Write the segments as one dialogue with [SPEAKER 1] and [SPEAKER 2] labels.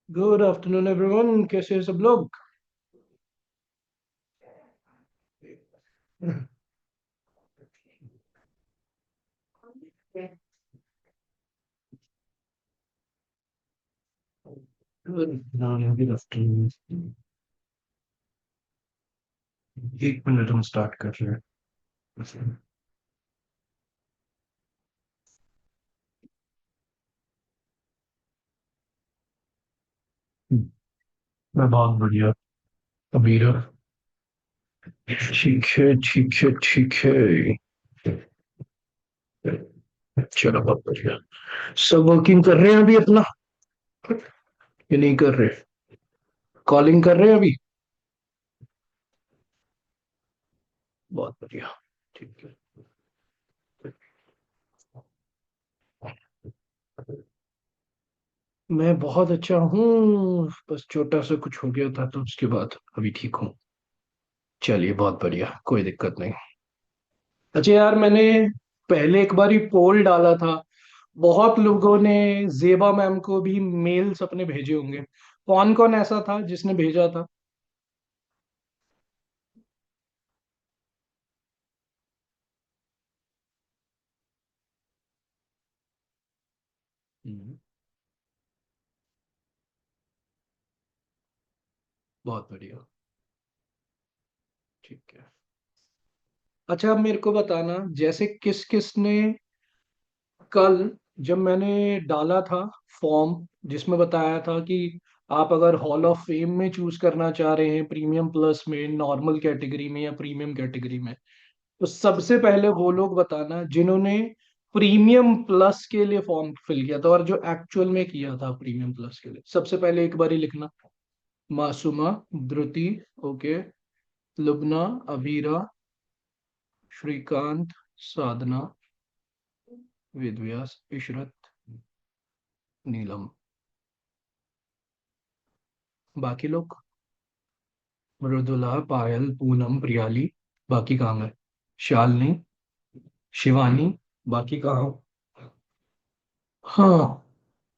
[SPEAKER 1] Good afternoon everyone, कैसे हैं सब लोग? Good afternoon. एक मिनट, हम स्टार्ट कर रहे हैं। मैं बहुत बढ़िया। अबीरा। ठीक है, ठीक है, ठीक है। चलो, बहुत बढ़िया। सब वर्किंग कर रहे हैं अभी अपना? ये नहीं कर रहे? कॉलिंग कर रहे हैं अभी? बहुत बढ़िया। ठीक है। मैं बहुत अच्छा हूँ, बस छोटा सा कुछ हो गया था तो उसके बाद अभी ठीक हूँ। चलिए, बहुत बढ़िया, कोई दिक्कत नहीं। अच्छा यार, मैंने पहले एक बार ही पोल डाला था। बहुत लोगों ने जेबा मैम को भी मेल्स अपने भेजे होंगे। कौन कौन ऐसा था जिसने भेजा था? हम्म, बहुत बढ़िया। ठीक है। अच्छा, अब मेरे को बताना, जैसे किस किस ने कल, जब मैंने डाला था फॉर्म, जिसमें बताया था कि आप अगर हॉल ऑफ फेम में चूज करना चाह रहे हैं, प्रीमियम प्लस में, नॉर्मल कैटेगरी में या प्रीमियम कैटेगरी में, तो सबसे पहले वो लोग बताना जिन्होंने प्रीमियम प्लस के लिए फॉर्म फिल किया था और जो एक्चुअल में किया था प्रीमियम प्लस के लिए। सबसे पहले एक बार ही लिखना। मासूमा, धृति, ओके, लुबना, अभीरा, श्रीकांत, साधना, वेदव्यास, इशरत, नीलम। बाकी लोग? मृदुला, पायल, पूनम, प्रियाली। बाकी कहाँ गए? शालिनी, शिवानी। बाकी कहाँ हो? हाँ।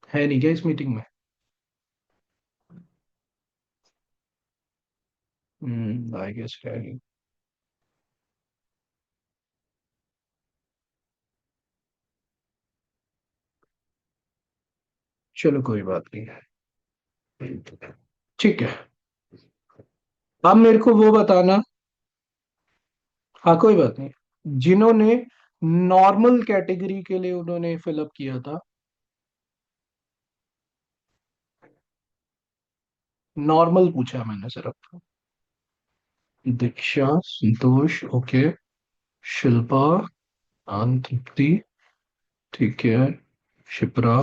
[SPEAKER 1] है नहीं क्या इस मीटिंग में? आई गेस है नहीं। चलो, कोई बात नहीं है। ठीक है। अब मेरे को वो बताना। हाँ, कोई बात नहीं। जिन्होंने नॉर्मल कैटेगरी के लिए उन्होंने फिलअप किया था। नॉर्मल पूछा मैंने सिर्फ। दीक्षा, संतोष, ओके। शिल्पा, आन, तृप्ति, ठीक है। Shipra,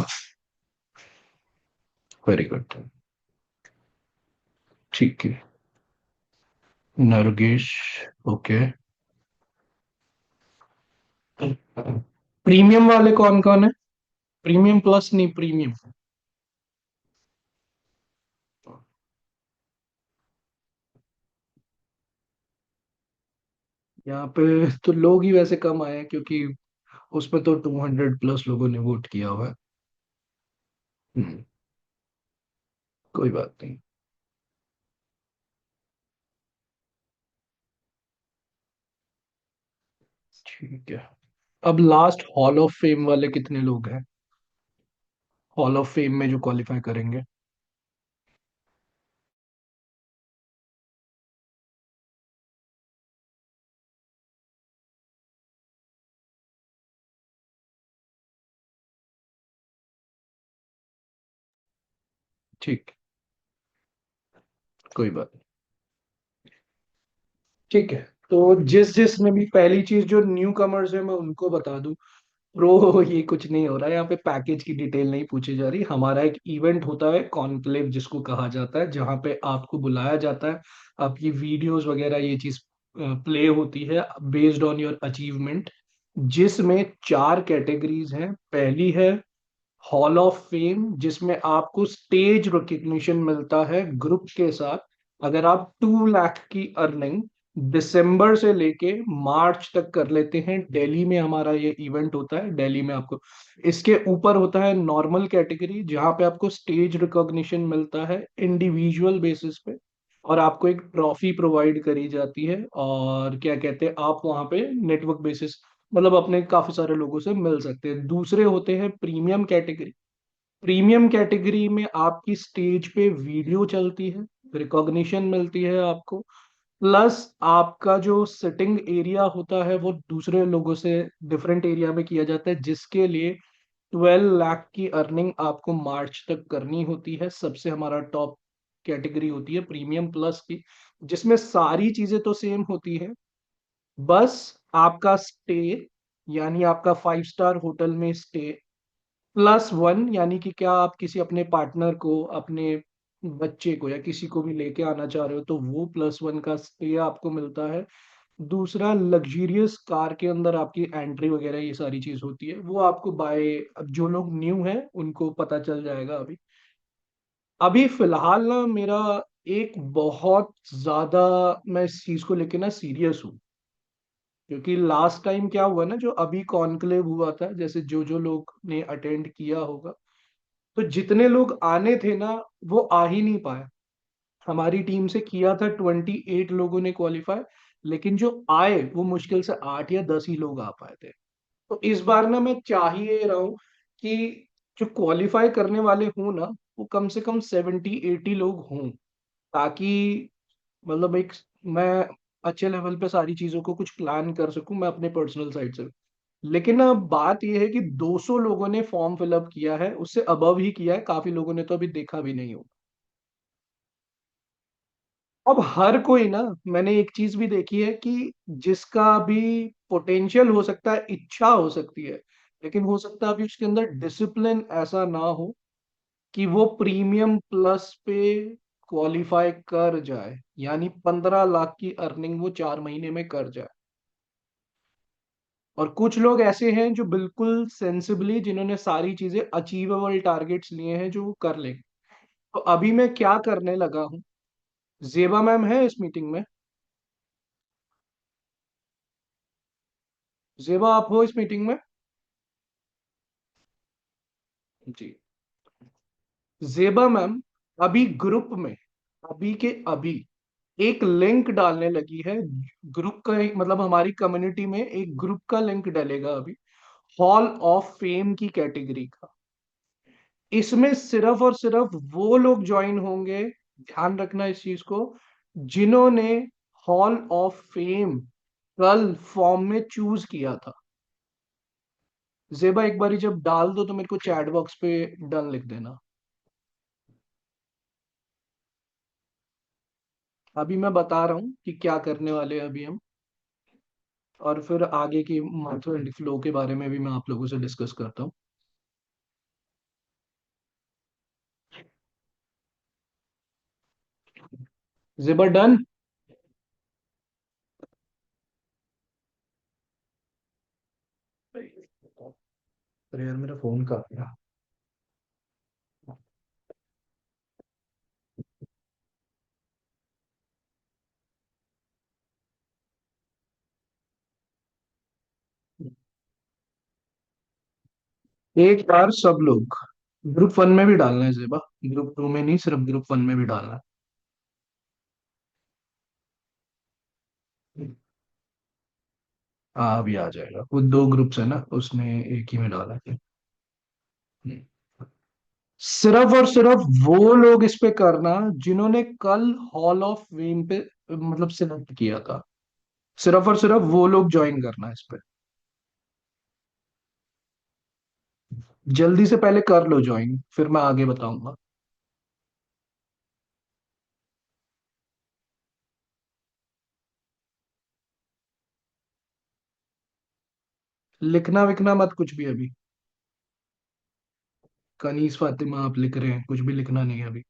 [SPEAKER 1] very good. ठीक है। नरगिस, ओके। प्रीमियम वाले कौन कौन है? प्रीमियम प्लस नहीं, प्रीमियम। यहाँ पे तो लोग ही वैसे कम आए हैं क्योंकि उसमें तो 200 प्लस लोगों ने वोट किया हुआ है। हम्म, कोई बात नहीं। ठीक है। अब लास्ट हॉल ऑफ फेम वाले कितने लोग हैं? हॉल ऑफ फेम में जो क्वालिफाई करेंगे। ठीक। कोई बात नहीं। ठीक है। तो जिस जिस में भी, पहली चीज, जो न्यू कमर्स है मैं उनको बता दूं। प्रो ये कुछ नहीं हो रहा है यहाँ पे, पैकेज की डिटेल नहीं पूछी जा रही। हमारा एक इवेंट होता है, कॉन्क्लेव जिसको कहा जाता है, जहाँ पे आपको बुलाया जाता है। आपकी वीडियोस वगैरह ये चीज प्ले होती है बेस्ड ऑन योर अचीवमेंट, जिसमें चार कैटेगरीज हैं। पहली है हॉल ऑफ फेम, जिसमें आपको स्टेज रिकग्निशन मिलता है ग्रुप के साथ। अगर आप 2 लाख की अर्निंग दिसंबर से लेके मार्च तक कर लेते हैं। दिल्ली में हमारा ये इवेंट होता है, दिल्ली में आपको इसके ऊपर होता है नॉर्मल कैटेगरी, जहाँ पे आपको स्टेज रिकॉग्निशन मिलता है इंडिविजुअल बेसिस पे, और आपको एक ट्रॉफी प्रोवाइड करी जाती है, और क्या कहते हैं, आप वहाँ पे नेटवर्क बेसिस मतलब अपने काफी सारे लोगों से मिल सकते हैं। दूसरे होते हैं प्रीमियम कैटेगरी। प्रीमियम कैटेगरी में आपकी स्टेज पे वीडियो चलती है, रिकॉग्निशन मिलती है आपको, प्लस आपका जो सिटिंग एरिया होता है वो दूसरे लोगों से डिफरेंट एरिया में किया जाता है, जिसके लिए 12 लाख की अर्निंग आपको मार्च तक करनी होती है। सबसे हमारा टॉप कैटेगरी होती है प्रीमियम प्लस की, जिसमें सारी चीजें तो सेम होती है, बस आपका स्टे, यानी आपका 5 स्टार होटल में स्टे +1, यानी कि क्या आप किसी अपने पार्टनर को, अपने बच्चे को या किसी को भी लेके आना चाह रहे हो तो वो +1 का स्टे आपको मिलता है। दूसरा, लग्जरियस कार के अंदर आपकी एंट्री वगैरह ये सारी चीज होती है, वो आपको बाय, अब जो लोग न्यू हैं उनको पता चल जाएगा। अभी अभी फिलहाल ना मेरा एक बहुत ज्यादा, मैं इस चीज को लेके ना सीरियस हूँ, क्योंकि लास्ट टाइम क्या हुआ ना, जो अभी कॉन्क्लेव हुआ था, जैसे जो जो लोग ने अटेंड किया होगा, तो जितने लोग आने थे ना वो आ ही नहीं पाए। हमारी टीम से किया था 28 लोगों ने क्वालिफाई, लेकिन जो आए वो मुश्किल से 8 या 10 ही लोग आ पाए थे। तो इस बार ना मैं चाह ही ये रहा हूँ कि जो क्वालिफाई करने वाले हों ना, वो कम से कम 70-80 लोग हों, ताकि मतलब एक, मैं अच्छे लेवल पे सारी चीजों को कुछ प्लान कर सकूं मैं अपने पर्सनल साइड से। लेकिन अब बात यह है कि 200 लोगों ने फॉर्म फिलअप किया है, उससे अबव ही किया है, काफी लोगों ने तो अभी देखा भी नहीं हो। अब हर कोई ना, मैंने एक चीज भी देखी है कि जिसका भी पोटेंशियल हो सकता है, इच्छा हो सकती है, लेकिन हो सकता है अभी उसके अंदर डिसिप्लिन ऐसा ना हो कि वो प्रीमियम प्लस पे क्वालिफाई कर जाए, यानी 15 लाख की अर्निंग वो 4 महीने में कर जाए। और कुछ लोग ऐसे हैं जो बिल्कुल सेंसिबली, जिन्होंने सारी चीजें अचीवेबल टारगेट्स लिए हैं, जो वो कर लेंगे। तो अभी मैं क्या करने लगा हूँ, जेबा मैम है इस मीटिंग में? जेबा आप हो इस मीटिंग में? जी। जेबा मैम अभी ग्रुप में, अभी के अभी एक लिंक डालने लगी है। ग्रुप का मतलब हमारी कम्युनिटी में एक ग्रुप का लिंक डलेगा अभी, हॉल ऑफ फेम की कैटेगरी का। इसमें सिर्फ और सिर्फ वो लोग ज्वाइन होंगे, ध्यान रखना इस चीज को, जिन्होंने हॉल ऑफ फेम कल फॉर्म में चूज किया था। जेबा एक बारी जब डाल दो तो मेरे को चैट बॉक्स पे डन लिख देना। अभी मैं बता रहा हूँ कि क्या करने वाले हैं अभी हम, और फिर आगे की मंथ एंड फ्लो के बारे में भी मैं आप लोगों से डिस्कस करता हूँ। जेबा डन? अरे यार मेरा फोन कहाँ गया? एक बार सब लोग ग्रुप 1 में भी डालना है जेबा, ग्रुप 2 में नहीं, सिर्फ ग्रुप 1 में भी डालना है। हाँ अभी आ जाएगा, वो 2 ग्रुप्स है ना, उसमें एक ही में डाला है। सिर्फ और सिर्फ वो लोग इस पे करना जिन्होंने कल हॉल ऑफ फेम पे मतलब सिलेक्ट किया था, सिर्फ और सिर्फ वो लोग ज्वाइन करना इस पे। जल्दी से पहले कर लो ज्वाइन, फिर मैं आगे बताऊंगा। लिखना विखना मत कुछ भी अभी। कनीस फातिमा आप लिख रहे हैं, कुछ भी लिखना नहीं है अभी।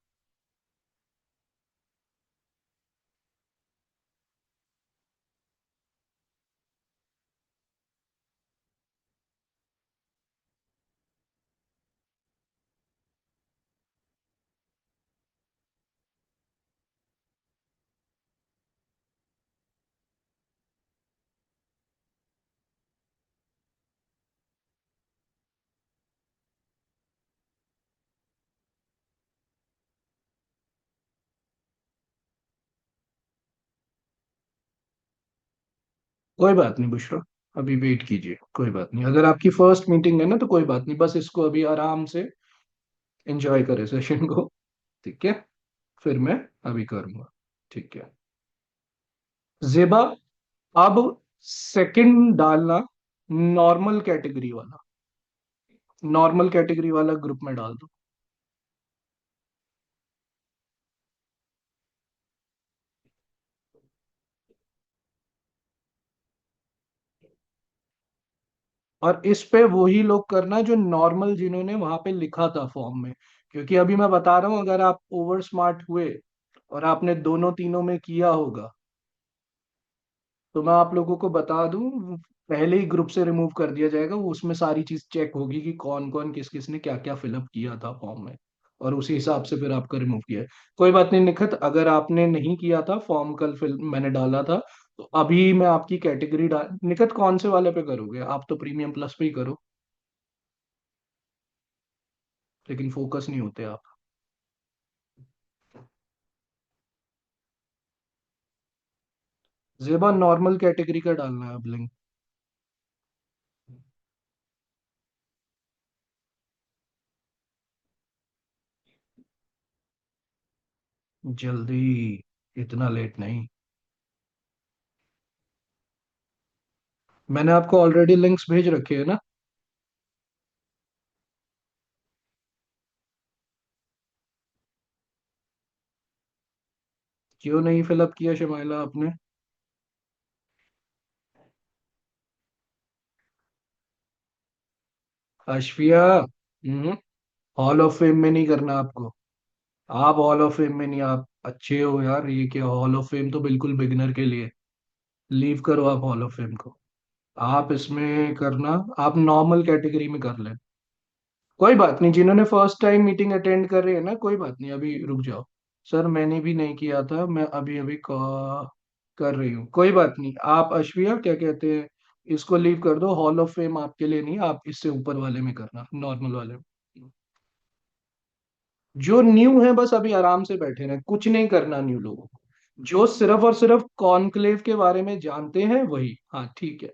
[SPEAKER 1] कोई बात नहीं बुशरा, अभी वेट कीजिए, कोई बात नहीं। अगर आपकी फर्स्ट मीटिंग है ना तो कोई बात नहीं, बस इसको अभी आराम से एंजॉय करें सेशन को। ठीक है, फिर मैं अभी करूंगा। ठीक है जेबा, अब सेकंड डालना नॉर्मल कैटेगरी वाला, नॉर्मल कैटेगरी वाला ग्रुप में डाल दो। और इस पे वही लोग करना जो नॉर्मल जिन्होंने वहां पे लिखा था फॉर्म में, क्योंकि अभी मैं बता रहा हूँ अगर आप ओवर स्मार्ट हुए और आपने दोनों तीनों में किया होगा तो मैं आप लोगों को बता दूं, पहले ही ग्रुप से रिमूव कर दिया जाएगा। वो उसमें सारी चीज चेक होगी कि कौन कौन किस किस ने क्या क्या फिलअप किया था फॉर्म में, और उसी हिसाब से फिर आपका रिमूव किया है। कोई बात नहीं निखत, अगर आपने नहीं किया था फॉर्म, कल फिल मैंने डाला था, तो अभी मैं आपकी कैटेगरी डाल, निखत कौन से वाले पे करोगे? आप तो प्रीमियम प्लस पे ही करो, लेकिन फोकस नहीं होते आप। जेबा नॉर्मल कैटेगरी का डालना है अब लिंक। जल्दी, इतना लेट नहीं। मैंने आपको ऑलरेडी लिंक्स भेज रखे हैं ना। क्यों नहीं फिलअप किया शमाइला आपने? अशफिया, हॉल ऑफ फेम में नहीं करना आपको। आप हॉल ऑफ फेम में नहीं, आप अच्छे हो यार, ये क्या हॉल ऑफ फेम तो बिल्कुल बिगिनर के लिए। लीव करो आप हॉल ऑफ फेम को। आप इसमें करना, आप नॉर्मल कैटेगरी में कर लें। कोई बात नहीं, जिन्होंने फर्स्ट टाइम मीटिंग अटेंड कर रहे हैं ना, कोई बात नहीं, अभी रुक जाओ। सर मैंने भी नहीं किया था, मैं अभी अभी कर रही हूँ। कोई बात नहीं, आप अश्विया क्या कहते हैं, इसको लीव कर दो। हॉल ऑफ फेम आपके लिए नहीं, आप इससे ऊपर वाले में करना, नॉर्मल वाले में। जो न्यू है बस अभी आराम से बैठे रहे, कुछ नहीं करना न्यू लोगों को। जो सिर्फ और सिर्फ कॉन्क्लेव के बारे में जानते हैं वही, हाँ ठीक है।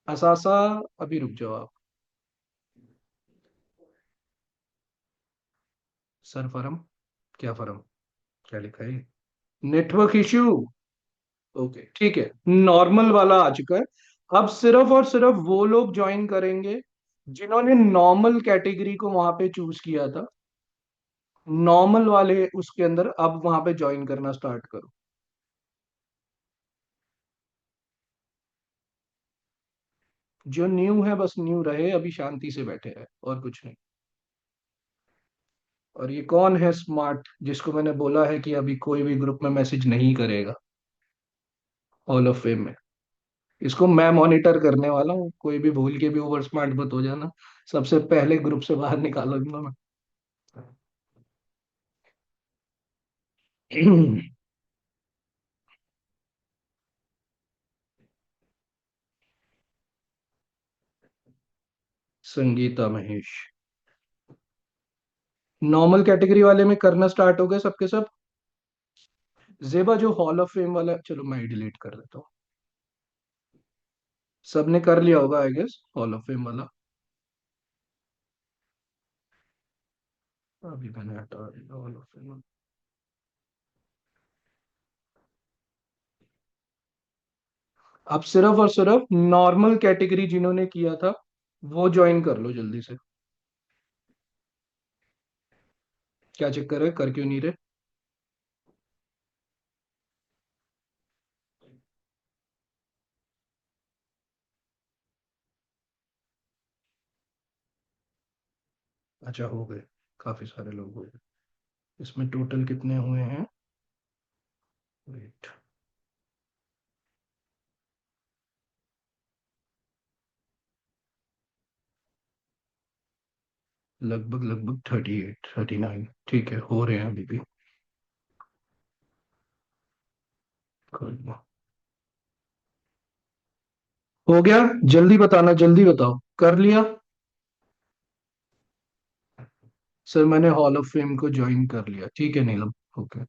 [SPEAKER 1] असासा, अभी रुक जाओ आप। सर फर्म, क्या फर्म, क्या लिखा है? नेटवर्क इश्यू, ओके ठीक है, नॉर्मल वाला आ चुका है। अब सिर्फ और सिर्फ वो लोग ज्वाइन करेंगे जिन्होंने नॉर्मल कैटेगरी को वहां पे चूज किया था। नॉर्मल वाले उसके अंदर अब वहां पे ज्वाइन करना स्टार्ट करो। जो न्यू है बस न्यू रहे, अभी शांति से बैठे रहे, और कुछ नहीं। और ये कौन है स्मार्ट जिसको मैंने बोला है कि अभी कोई भी ग्रुप में मैसेज नहीं करेगा हॉल ऑफ फेम में? इसको मैं मॉनिटर करने वाला हूँ, कोई भी भूल के भी ओवर स्मार्ट मत हो जाना, सबसे पहले ग्रुप से बाहर निकालूंगा मैं। संगीता महेश, नॉर्मल कैटेगरी वाले में करना स्टार्ट हो गए सबके सब। जेबा जो हॉल ऑफ फेम वाला, चलो मैं डिलीट कर देता हूँ। सबने कर लिया होगा I guess hall of fame वाला। अभी मैंने हटा दिया हॉल ऑफ फेम। अब सिर्फ और सिर्फ नॉर्मल कैटेगरी जिन्होंने किया था वो ज्वाइन कर लो जल्दी से। क्या चक्कर है, कर क्यों नहीं रहे? अच्छा हो गए, काफी सारे लोग हो गए। इसमें टोटल कितने हुए हैं? वेट, लगभग लगभग 38 39, ठीक है, हो रहे हैं अभी भी। कोई ना। हो गया? जल्दी बताना, जल्दी बताओ, कर लिया? सर मैंने हॉल ऑफ फेम को ज्वाइन कर लिया, ठीक है नीलम। ओके।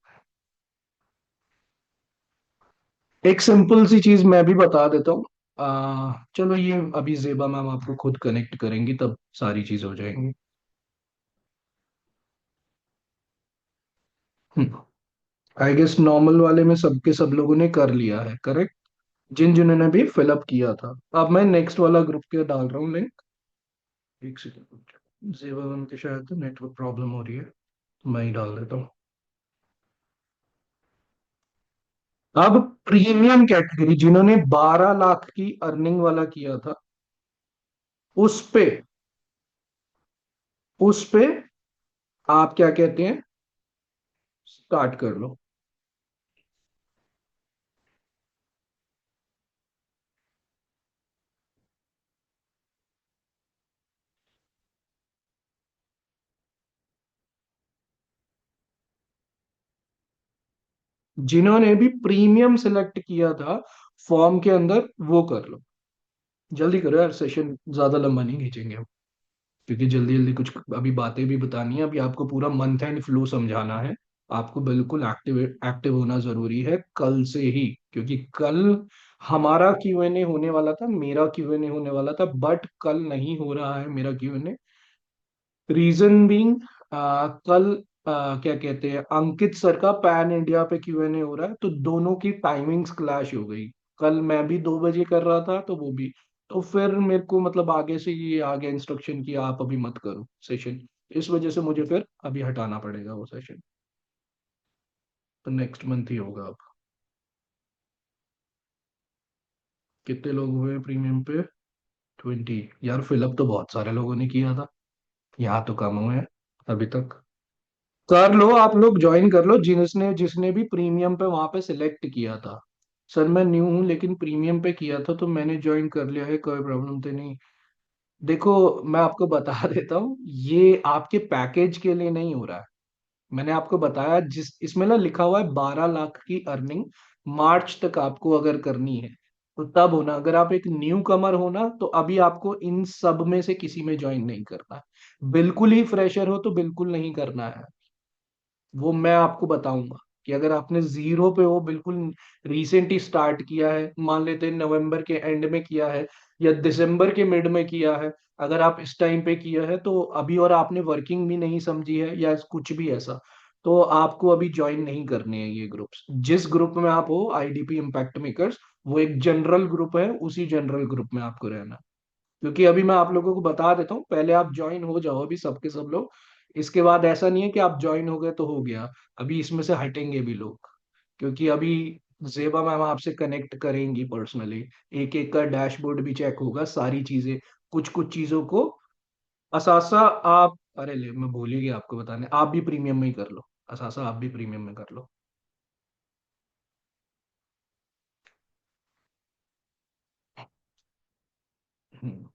[SPEAKER 1] एक सिंपल सी चीज मैं भी बता देता हूँ। चलो ये अभी जेबा मैम आपको खुद कनेक्ट करेंगी, तब सारी चीज हो जाएंगी। आई गेस नॉर्मल वाले में सबके सब लोगों ने कर लिया है, करेक्ट? जिन जिन्होंने भी फिलअप किया था। अब मैं नेक्स्ट वाला ग्रुप के डाल रहा हूँ लिंक। एक सेकंड, जेबा मैम के शायद नेटवर्क प्रॉब्लम हो रही है, तो मैं ही डाल देता हूँ। अब प्रीमियम कैटेगरी जिन्होंने 12 लाख की अर्निंग वाला किया था, उस पे उस पे आप क्या कहते हैं, स्टार्ट कर लो। जिन्होंने भी प्रीमियम सिलेक्ट किया था फॉर्म के अंदर, वो कर लो। जल्दी करो यार, सेशन ज्यादा लंबा नहीं खींचेंगे हम, क्योंकि जल्दी जल्दी कुछ अभी बातें भी बतानी है। अभी आपको पूरा मंथ एंड फ्लो समझाना है। आपको बिल्कुल एक्टिव एक्टिव होना जरूरी है कल से ही, क्योंकि कल हमारा क्यूएनए होने वाला था, मेरा क्यूएनए होने वाला था, बट कल नहीं हो रहा है मेरा क्यूएनए। रीजन बीइंग, कल क्या कहते हैं, अंकित सर का पैन इंडिया पे क्यूएनए हो रहा है, तो दोनों की टाइमिंग्स क्लैश हो गई। कल मैं भी 2 बजे कर रहा था, तो वो भी। तो फिर मेरे को मतलब आगे से ये आ गया इंस्ट्रक्शन कि आप अभी मत करो सेशन। इस वजह से मुझे फिर अभी हटाना पड़ेगा वो सेशन। तो नेक्स्ट मंथ ही होगा अब। कितने लोग हुए प्रीमियम पे? 20। यार फिलअप तो बहुत सारे लोगों ने किया था, यहाँ तो कम हुए हैं अभी तक। कर लो, आप लोग ज्वाइन कर लो, जिसने जिसने भी प्रीमियम पे वहां पे सिलेक्ट किया था। सर मैं न्यू हूँ लेकिन प्रीमियम पे किया था, तो मैंने ज्वाइन कर लिया है, कोई प्रॉब्लम तो नहीं। देखो, मैं आपको बता देता हूँ, ये आपके पैकेज के लिए नहीं हो रहा है। मैंने आपको बताया, जिस इसमें ना लिखा हुआ है 12 लाख की अर्निंग मार्च तक आपको अगर करनी है, तो तब होना। अगर आप एक न्यू कमर हो ना, तो अभी आपको इन सब में से किसी में ज्वाइन नहीं करना है। बिल्कुल ही फ्रेशर हो तो बिल्कुल नहीं करना है। वो मैं आपको बताऊंगा कि अगर आपने जीरो पे हो, बिल्कुल रिसेंट ही स्टार्ट किया है, मान लेते हैं नवंबर के एंड में किया है या दिसंबर के मिड में किया है, अगर आप इस टाइम पे किया है तो अभी, और आपने वर्किंग भी नहीं समझी है या कुछ भी ऐसा, तो आपको अभी ज्वाइन नहीं करने हैं ये ग्रुप्स। जिस ग्रुप में आप हो, आईडीपी इम्पैक्ट मेकर्स, वो एक जनरल ग्रुप है, उसी जनरल ग्रुप में आपको रहना है। क्योंकि अभी मैं आप लोगों को बता देता हूँ, पहले आप ज्वाइन हो जाओ अभी सबके सब लोग। इसके बाद ऐसा नहीं है कि आप ज्वाइन हो गए तो हो गया, अभी इसमें से हटेंगे भी लोग। क्योंकि अभी जेबा मैम आपसे कनेक्ट करेंगी पर्सनली, एक एक का डैशबोर्ड भी चेक होगा, सारी चीजें, कुछ कुछ चीजों को। असासा आप, अरे ले मैं भूल ही गया आपको बताने, आप भी प्रीमियम में ही कर लो। असासा आप भी प्रीमियम में कर लो। हम्म,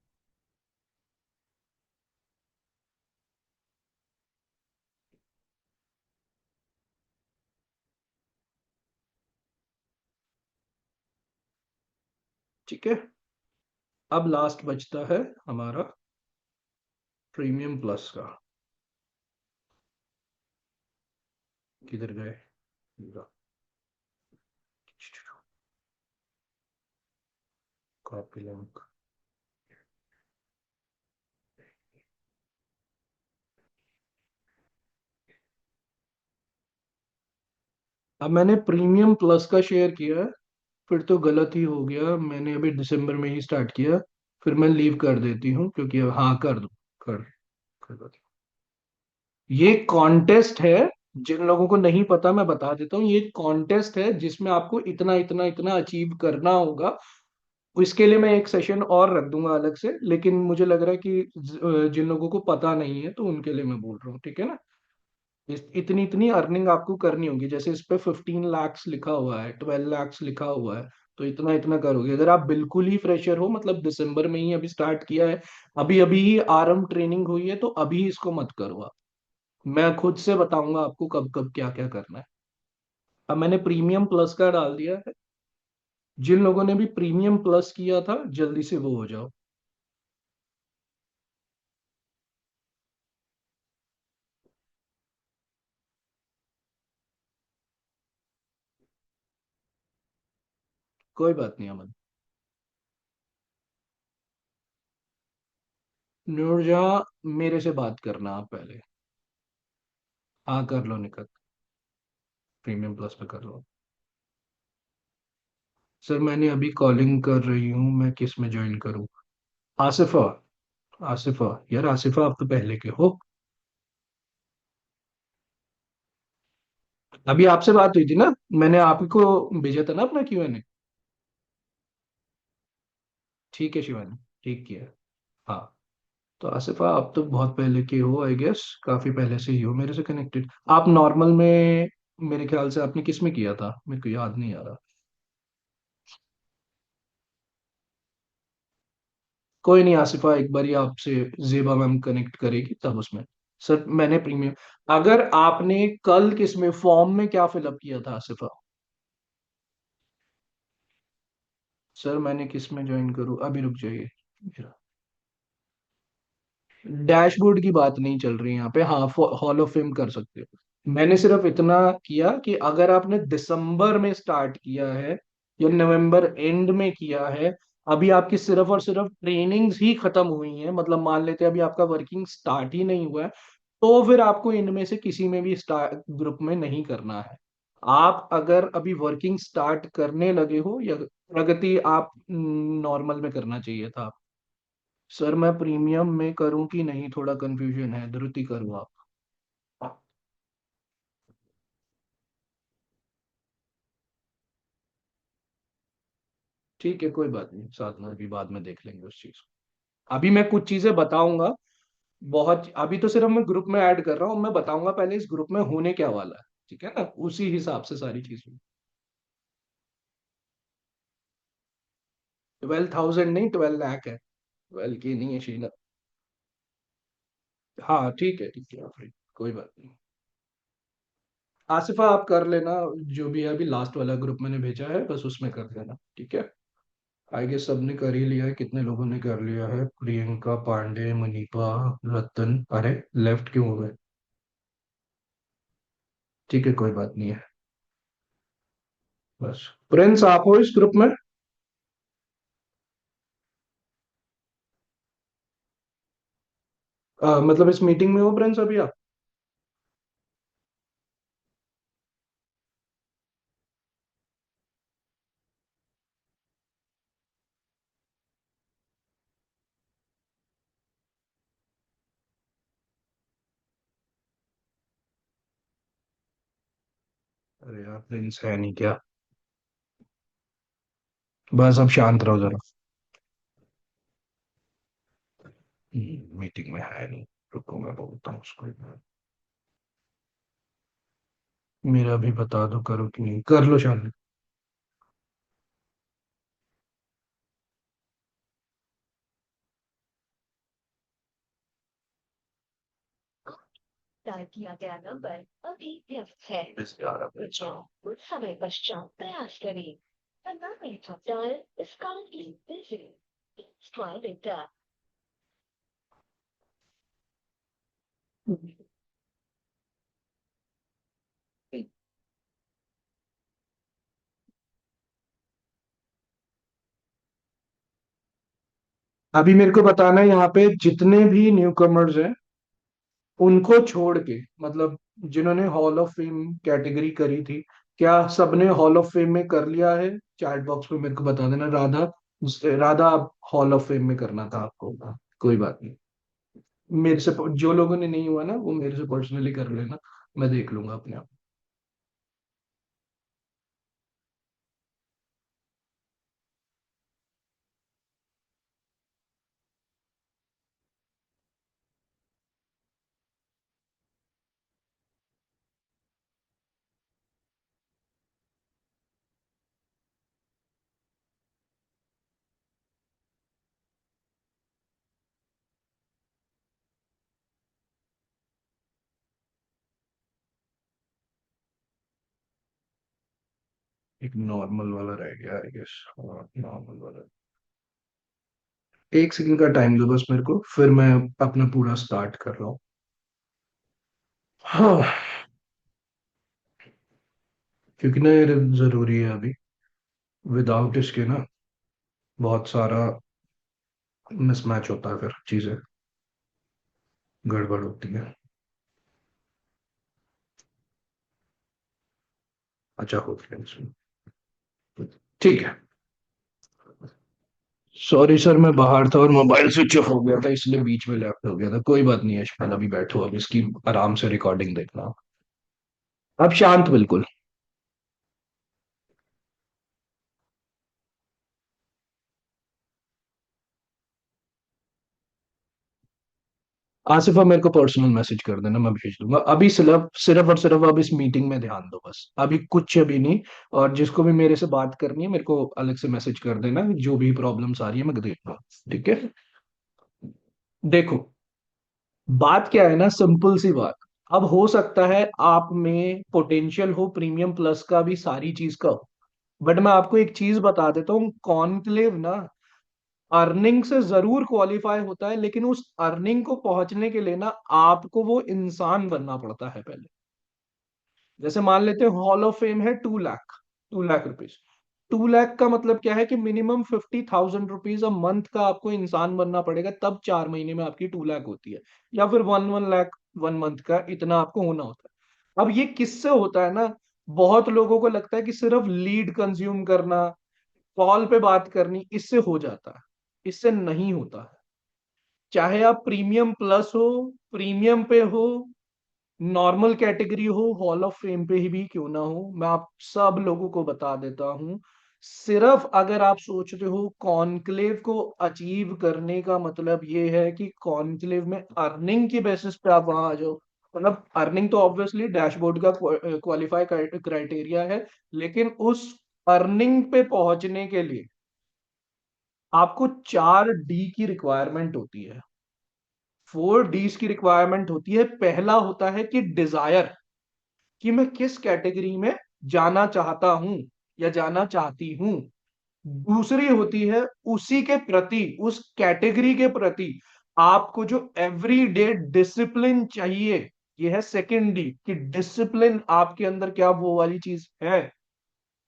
[SPEAKER 1] ठीक है। अब लास्ट बचता है हमारा प्रीमियम प्लस का। किधर गए? Copy link. अब मैंने प्रीमियम प्लस का शेयर किया है, फिर तो गलत ही हो गया, मैंने अभी दिसंबर में ही स्टार्ट किया। फिर मैं लीव कर देती हूँ, क्योंकि हाँ कर दो, कर कर दो। ये कॉन्टेस्ट है, जिन लोगों को नहीं पता मैं बता देता हूँ, ये कॉन्टेस्ट है जिसमें आपको इतना इतना इतना अचीव करना होगा। इसके लिए मैं एक सेशन और रख दूंगा अलग से, लेकिन मुझे लग रहा है कि जिन लोगों को पता नहीं है तो उनके लिए मैं बोल रहा हूँ, ठीक है ना? इतनी इतनी अर्निंग आपको करनी होगी, जैसे इस पे 15 लाख लिखा हुआ है, 12 लाख लिखा हुआ है, तो इतना इतना करोगे। अगर आप बिल्कुल ही फ्रेशर हो, मतलब दिसंबर में ही अभी स्टार्ट किया है, अभी अभी ही आरंभ ट्रेनिंग हुई है, तो अभी इसको मत करो आप। मैं खुद से बताऊंगा आपको कब कब क्या क्या करना है। अब मैंने प्रीमियम प्लस का डाल दिया है। जिन लोगों ने भी प्रीमियम प्लस किया था, जल्दी से वो हो जाओ। कोई बात नहीं अमन। नूरजहां, मेरे से बात करना आप पहले। हाँ कर लो निकट। प्रीमियम प्लस पे कर लो। सर मैंने अभी कॉलिंग कर रही हूँ, मैं किस में ज्वाइन करूँ? आसिफा। आसिफा। यार आसिफा, आप तो पहले के हो। अभी आपसे बात हुई थी ना, मैंने आपको भेजा था ना अपना Q&A। ठीक है शिवानी, ठीक किया। हाँ। तो आसिफा, आप तो बहुत पहले के हो, आई गेस काफी पहले से ही हो मेरे से कनेक्टेड। आप नॉर्मल में, मेरे ख्याल से आपने किस में किया था, मेरे को याद नहीं आ रहा। कोई नहीं आसिफा, एक बार आपसे जेबा मैम कनेक्ट करेगी तब उसमें। सर मैंने प्रीमियम, अगर आपने कल किस में फॉर्म में क्या फिलअप किया था आसिफा? सर मैंने किस में ज्वाइन करूँ, अभी रुक जाइए। डैशबोर्ड की बात नहीं चल रही यहाँ पे, हाँ हॉल ऑफ फेम कर सकते हो। मैंने सिर्फ इतना किया कि अगर आपने दिसंबर में स्टार्ट किया है या नवंबर एंड में किया है, अभी आपकी सिर्फ और सिर्फ ट्रेनिंग्स ही खत्म हुई हैं, मतलब मान लेते हैं अभी आपका वर्किंग स्टार्ट ही नहीं हुआ है, तो फिर आपको इनमें से किसी में भी स्टार्ट ग्रुप में नहीं करना है। आप अगर अभी वर्किंग स्टार्ट करने लगे हो, या प्रगति आप नॉर्मल में करना चाहिए था? सर मैं प्रीमियम में करूं कि नहीं, थोड़ा कंफ्यूजन है, द्रुति करूं आप? ठीक है कोई बात नहीं, साथ में अभी बाद में देख लेंगे उस चीज को। अभी मैं कुछ चीजें बताऊंगा। बहुत अभी तो सिर्फ मैं ग्रुप में ऐड कर रहा हूँ, मैं बताऊंगा पहले इस ग्रुप में होने क्या वाला है, ठीक है ना, उसी हिसाब से सारी चीजें। 12,000 नहीं, 12 लाख है। 12 की नहीं है शीला। हाँ ठीक है फ्री। कोई बात नहीं। आसिफा आप कर लेना, जो भी है अभी लास्ट वाला ग्रुप मैंने भेजा है बस उसमें कर देना, ठीक है। आई गेस सबने कर ही लिया है, कितने लोगों ने कर लिया है? प्रियंका पांडे, मनीपा, रतन, अरे लेफ्ट क्यों हो गए? ठीक है कोई बात नहीं है। बस प्रिंस आप हो इस ग्रुप में? मतलब इस मीटिंग में हो प्रिंस अभी आप? अरे यार प्रिंस है नहीं क्या? बस अब शांत रहो जरा। मीटिंग में है नहीं। रुको मैं बोलता हूँ उसको। मेरा भी बता दो, करो कि नहीं, कर लो शांति।
[SPEAKER 2] डायल किया गया नंबर अभी व्यस्त है।
[SPEAKER 1] बस यार अब
[SPEAKER 2] कृपया कुछ समय पश्चात प्रयास करें। The number you have dialed is currently busy. Please try later.
[SPEAKER 1] अभी मेरे को बताना है यहाँ पे जितने भी न्यू कमर्स हैं, उनको छोड़ के, मतलब जिन्होंने हॉल ऑफ फेम कैटेगरी करी थी, क्या सबने हॉल ऑफ फेम में कर लिया है? चैट बॉक्स में मेरे को बता देना। राधा, राधा आप हॉल ऑफ फेम में करना था आपको। कोई बात नहीं। मेरे से जो लोगों ने नहीं हुआ ना, वो मेरे से पर्सनली कर लेना, मैं देख लूंगा अपने आप। एक नॉर्मल वाला रह गया आई गेस। नॉर्मल वाला। एक सेकंड का टाइम दो बस मेरे को, फिर मैं अपना पूरा स्टार्ट कर रहा हूँ। हाँ, क्योंकि ना ये जरूरी है अभी। विदाउट इसके ना बहुत सारा मिसमैच होता है, फिर चीजें गड़बड़ होती है। अच्छा हो गया इसमें। ठीक है। सॉरी सर, मैं बाहर था और मोबाइल स्विच ऑफ हो गया था, इसलिए बीच में लेफ्ट हो गया था। कोई बात नहीं यशपाल, अभी बैठो, अब इसकी आराम से रिकॉर्डिंग देखना। अब शांत बिल्कुल। आसिफ, अब मेरे को पर्सनल मैसेज कर देना, मैं भेज दूंगा। अभी सिर्फ सिर्फ और सिर्फ अब इस मीटिंग में ध्यान दो बस, अभी कुछ अभी नहीं। और जिसको भी मेरे से बात करनी है मेरे को अलग से मैसेज कर देना, जो भी प्रॉब्लम्स आ रही है मैं देख लूंगा। ठीक है। देखो, बात क्या है ना, सिंपल सी बात। अब हो सकता है आप में पोटेंशियल हो प्रीमियम प्लस का भी, सारी चीज का हो। बट मैं आपको एक चीज बता देता हूँ, कॉन्क्लेव ना अर्निंग से जरूर क्वालिफाई होता है, लेकिन उस अर्निंग को पहुंचने के लिए ना आपको वो इंसान बनना पड़ता है पहले। जैसे मान लेते हैं हॉल ऑफ फेम है 2 लाख, 2 लाख रुपीज। 2 लाख का मतलब क्या है कि मिनिमम 50,000 रुपीज अ मंथ का आपको इंसान बनना पड़ेगा, तब 4 महीने में आपकी 2 लाख होती है। या फिर 1 लाख 1 मंथ का, इतना आपको होना होता है। अब ये किससे होता है ना, बहुत लोगों को लगता है कि सिर्फ लीड कंज्यूम करना, कॉल पे बात करनी, इससे हो जाता है। इससे नहीं होता है। चाहे आप प्रीमियम प्लस हो, प्रीमियम पे हो, नॉर्मल कैटेगरी हो, हॉल ऑफ फेम पे ही भी क्यों ना हो, मैं आप सब लोगों को बता देता हूं। सिर्फ अगर आप सोचते हो कॉन्क्लेव को अचीव करने का मतलब ये है कि कॉन्क्लेव में अर्निंग की बेसिस पे आप वहां आ जाओ, मतलब अर्निंग तो ऑब्वियसली डैशबोर्ड का क्वालिफाई क्राइटेरिया है, लेकिन उस अर्निंग पे पहुंचने के लिए आपको 4D की रिक्वायरमेंट होती है, 4Ds की रिक्वायरमेंट होती है। पहला होता है कि डिजायर, कि मैं किस कैटेगरी में जाना चाहता हूं या जाना चाहती हूं। दूसरी होती है उसी के प्रति, उस कैटेगरी के प्रति आपको जो एवरीडे डिसिप्लिन चाहिए, ये है सेकेंड डी, कि डिसिप्लिन आपके अंदर क्या वो वाली चीज है।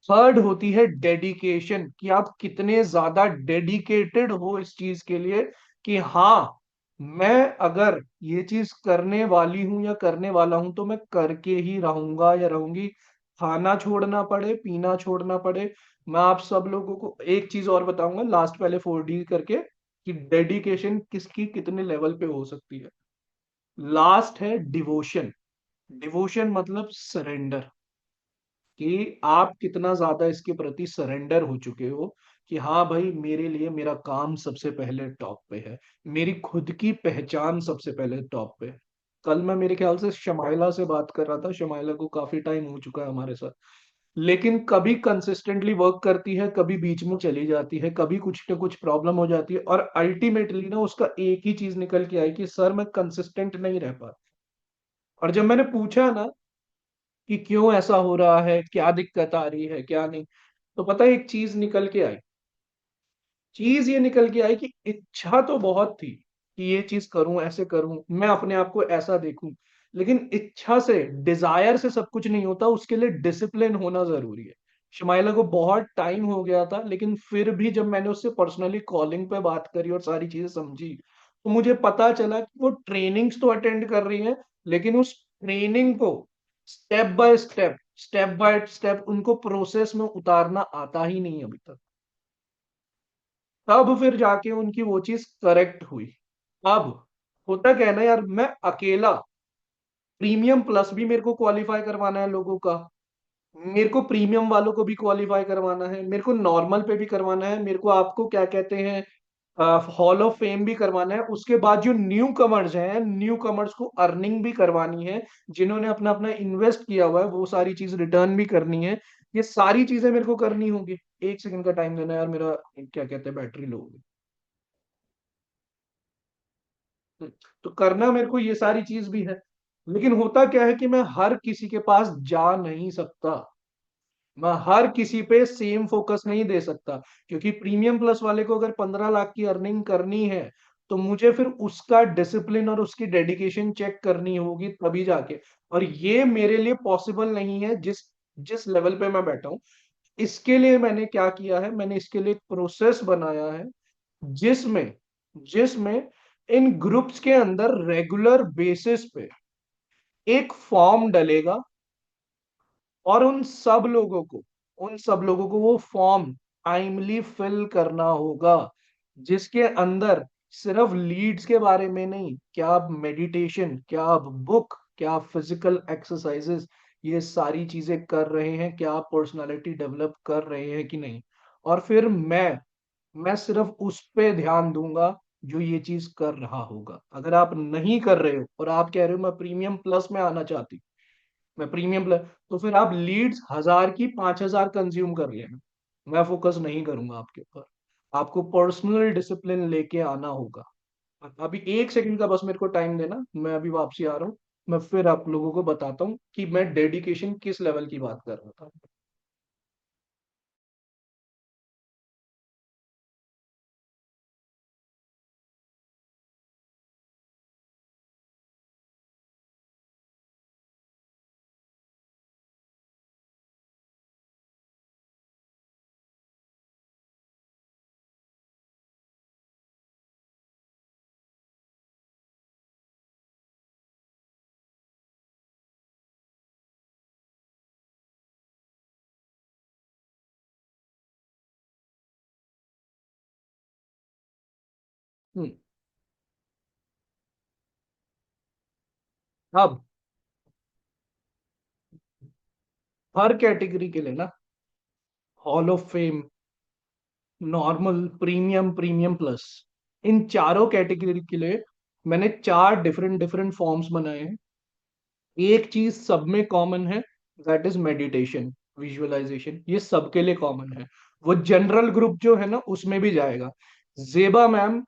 [SPEAKER 1] थर्ड होती है डेडिकेशन, कि आप कितने ज्यादा डेडिकेटेड हो इस चीज के लिए, कि हाँ मैं अगर ये चीज करने वाली हूं या करने वाला हूं तो मैं करके ही रहूंगा या रहूंगी। खाना छोड़ना पड़े, पीना छोड़ना पड़े। मैं आप सब लोगों को एक चीज और बताऊंगा लास्ट, पहले 4D करके, कि डेडिकेशन किसकी कितने लेवल पे हो सकती है। लास्ट है डिवोशन। डिवोशन मतलब सरेंडर, कि आप कितना ज्यादा इसके प्रति सरेंडर हो चुके हो, कि हाँ भाई मेरे लिए मेरा काम सबसे पहले टॉप पे है, मेरी खुद की पहचान सबसे पहले टॉप पे है। कल मैं मेरे ख्याल से शमाइला से बात कर रहा था, शमाइला को काफी टाइम हो चुका है हमारे साथ, लेकिन कभी कंसिस्टेंटली वर्क करती है, कभी बीच में चली जाती है, कभी कुछ ना कुछ प्रॉब्लम हो जाती है, और अल्टीमेटली ना उसका एक ही चीज निकल के आई कि सर मैं कंसिस्टेंट नहीं रह पा। और जब मैंने पूछा ना कि क्यों ऐसा हो रहा है, क्या दिक्कत आ रही है, क्या नहीं, तो पता है एक चीज निकल के आई। चीज ये निकल के आई कि इच्छा तो बहुत थी कि ये चीज करूं, ऐसे करूं, मैं अपने आप को ऐसा देखूं, लेकिन इच्छा से, डिजायर से सब कुछ नहीं होता, उसके लिए डिसिप्लिन होना जरूरी है। शमाइला को बहुत टाइम हो गया था, लेकिन फिर भी जब मैंने उससे पर्सनली कॉलिंग पे बात करी और सारी चीजें समझी, तो मुझे पता चला कि वो ट्रेनिंग्स तो अटेंड कर रही है, लेकिन उस ट्रेनिंग को step by step, step by step उनको प्रोसेस में उतारना आता ही नहीं अभी तक। तब फिर जाके उनकी वो चीज करेक्ट हुई। अब होता क्या है ना यार, मैं अकेला, प्रीमियम प्लस भी मेरे को क्वालिफाई करवाना है लोगों का, मेरे को प्रीमियम वालों को भी क्वालिफाई करवाना है, मेरे को नॉर्मल पे भी करवाना है, मेरे को आपको क्या कहते हैं हॉल ऑफ फेम भी करवाना है। उसके बाद जो न्यू कमर्स हैं, न्यू कमर्स को अर्निंग भी करवानी है, जिन्होंने अपना अपना इन्वेस्ट किया हुआ है वो सारी चीज रिटर्न भी करनी है। ये सारी चीजें मेरे को करनी होगी। एक सेकंड का टाइम देना यार, मेरा क्या कहते हैं बैटरी लो हो गई। तो करना मेरे को ये सारी चीज भी है, लेकिन होता क्या है कि मैं हर किसी के पास जा नहीं सकता, मैं हर किसी पे सेम फोकस नहीं दे सकता, क्योंकि प्रीमियम प्लस वाले को अगर 15 लाख की अर्निंग करनी है, तो मुझे फिर उसका डिसिप्लिन और उसकी डेडिकेशन चेक करनी होगी तभी जाके। और ये मेरे लिए पॉसिबल नहीं है जिस जिस लेवल पे मैं बैठा हूं। इसके लिए मैंने क्या किया है, मैंने इसके लिए एक प्रोसेस बनाया है, जिसमें जिसमें इन ग्रुप्स के अंदर रेगुलर बेसिस पे एक फॉर्म डलेगा, और उन सब लोगों को वो फॉर्म टाइमली फिल करना होगा, जिसके अंदर सिर्फ लीड्स के बारे में नहीं, क्या आप मेडिटेशन, क्या आप बुक, क्या आप फिजिकल एक्सरसाइजेस, ये सारी चीजें कर रहे हैं, क्या आप पर्सनालिटी डेवलप कर रहे हैं कि नहीं। और फिर मैं सिर्फ उस पे ध्यान दूंगा जो ये चीज कर रहा होगा। अगर आप नहीं कर रहे हो और आप कह रहे हो मैं प्रीमियम प्लस में आना चाहती, मैं प्रीमियम प्लस, तो फिर आप लीड्स 1000 की 5000 कंज्यूम कर लेना, मैं फोकस नहीं करूंगा आपके ऊपर। आपको पर्सनल डिसिप्लिन लेके आना होगा। अभी 1 सेकंड का बस मेरे को टाइम देना, मैं अभी वापसी आ रहा हूँ। मैं फिर आप लोगों को बताता हूँ कि मैं डेडिकेशन किस लेवल की बात कर रहा था। हम्म, अब हर कैटेगरी के लिए ना, hall of fame, normal, premium, premium plus, इन चारों कैटेगरी के लिए मैंने 4 डिफरेंट डिफरेंट फॉर्म्स बनाए हैं। एक चीज सब में कॉमन है, दैट इज मेडिटेशन, विजुअलाइजेशन, ये सबके लिए कॉमन है। वो जनरल ग्रुप जो है ना उसमें भी जाएगा। जेबा मैम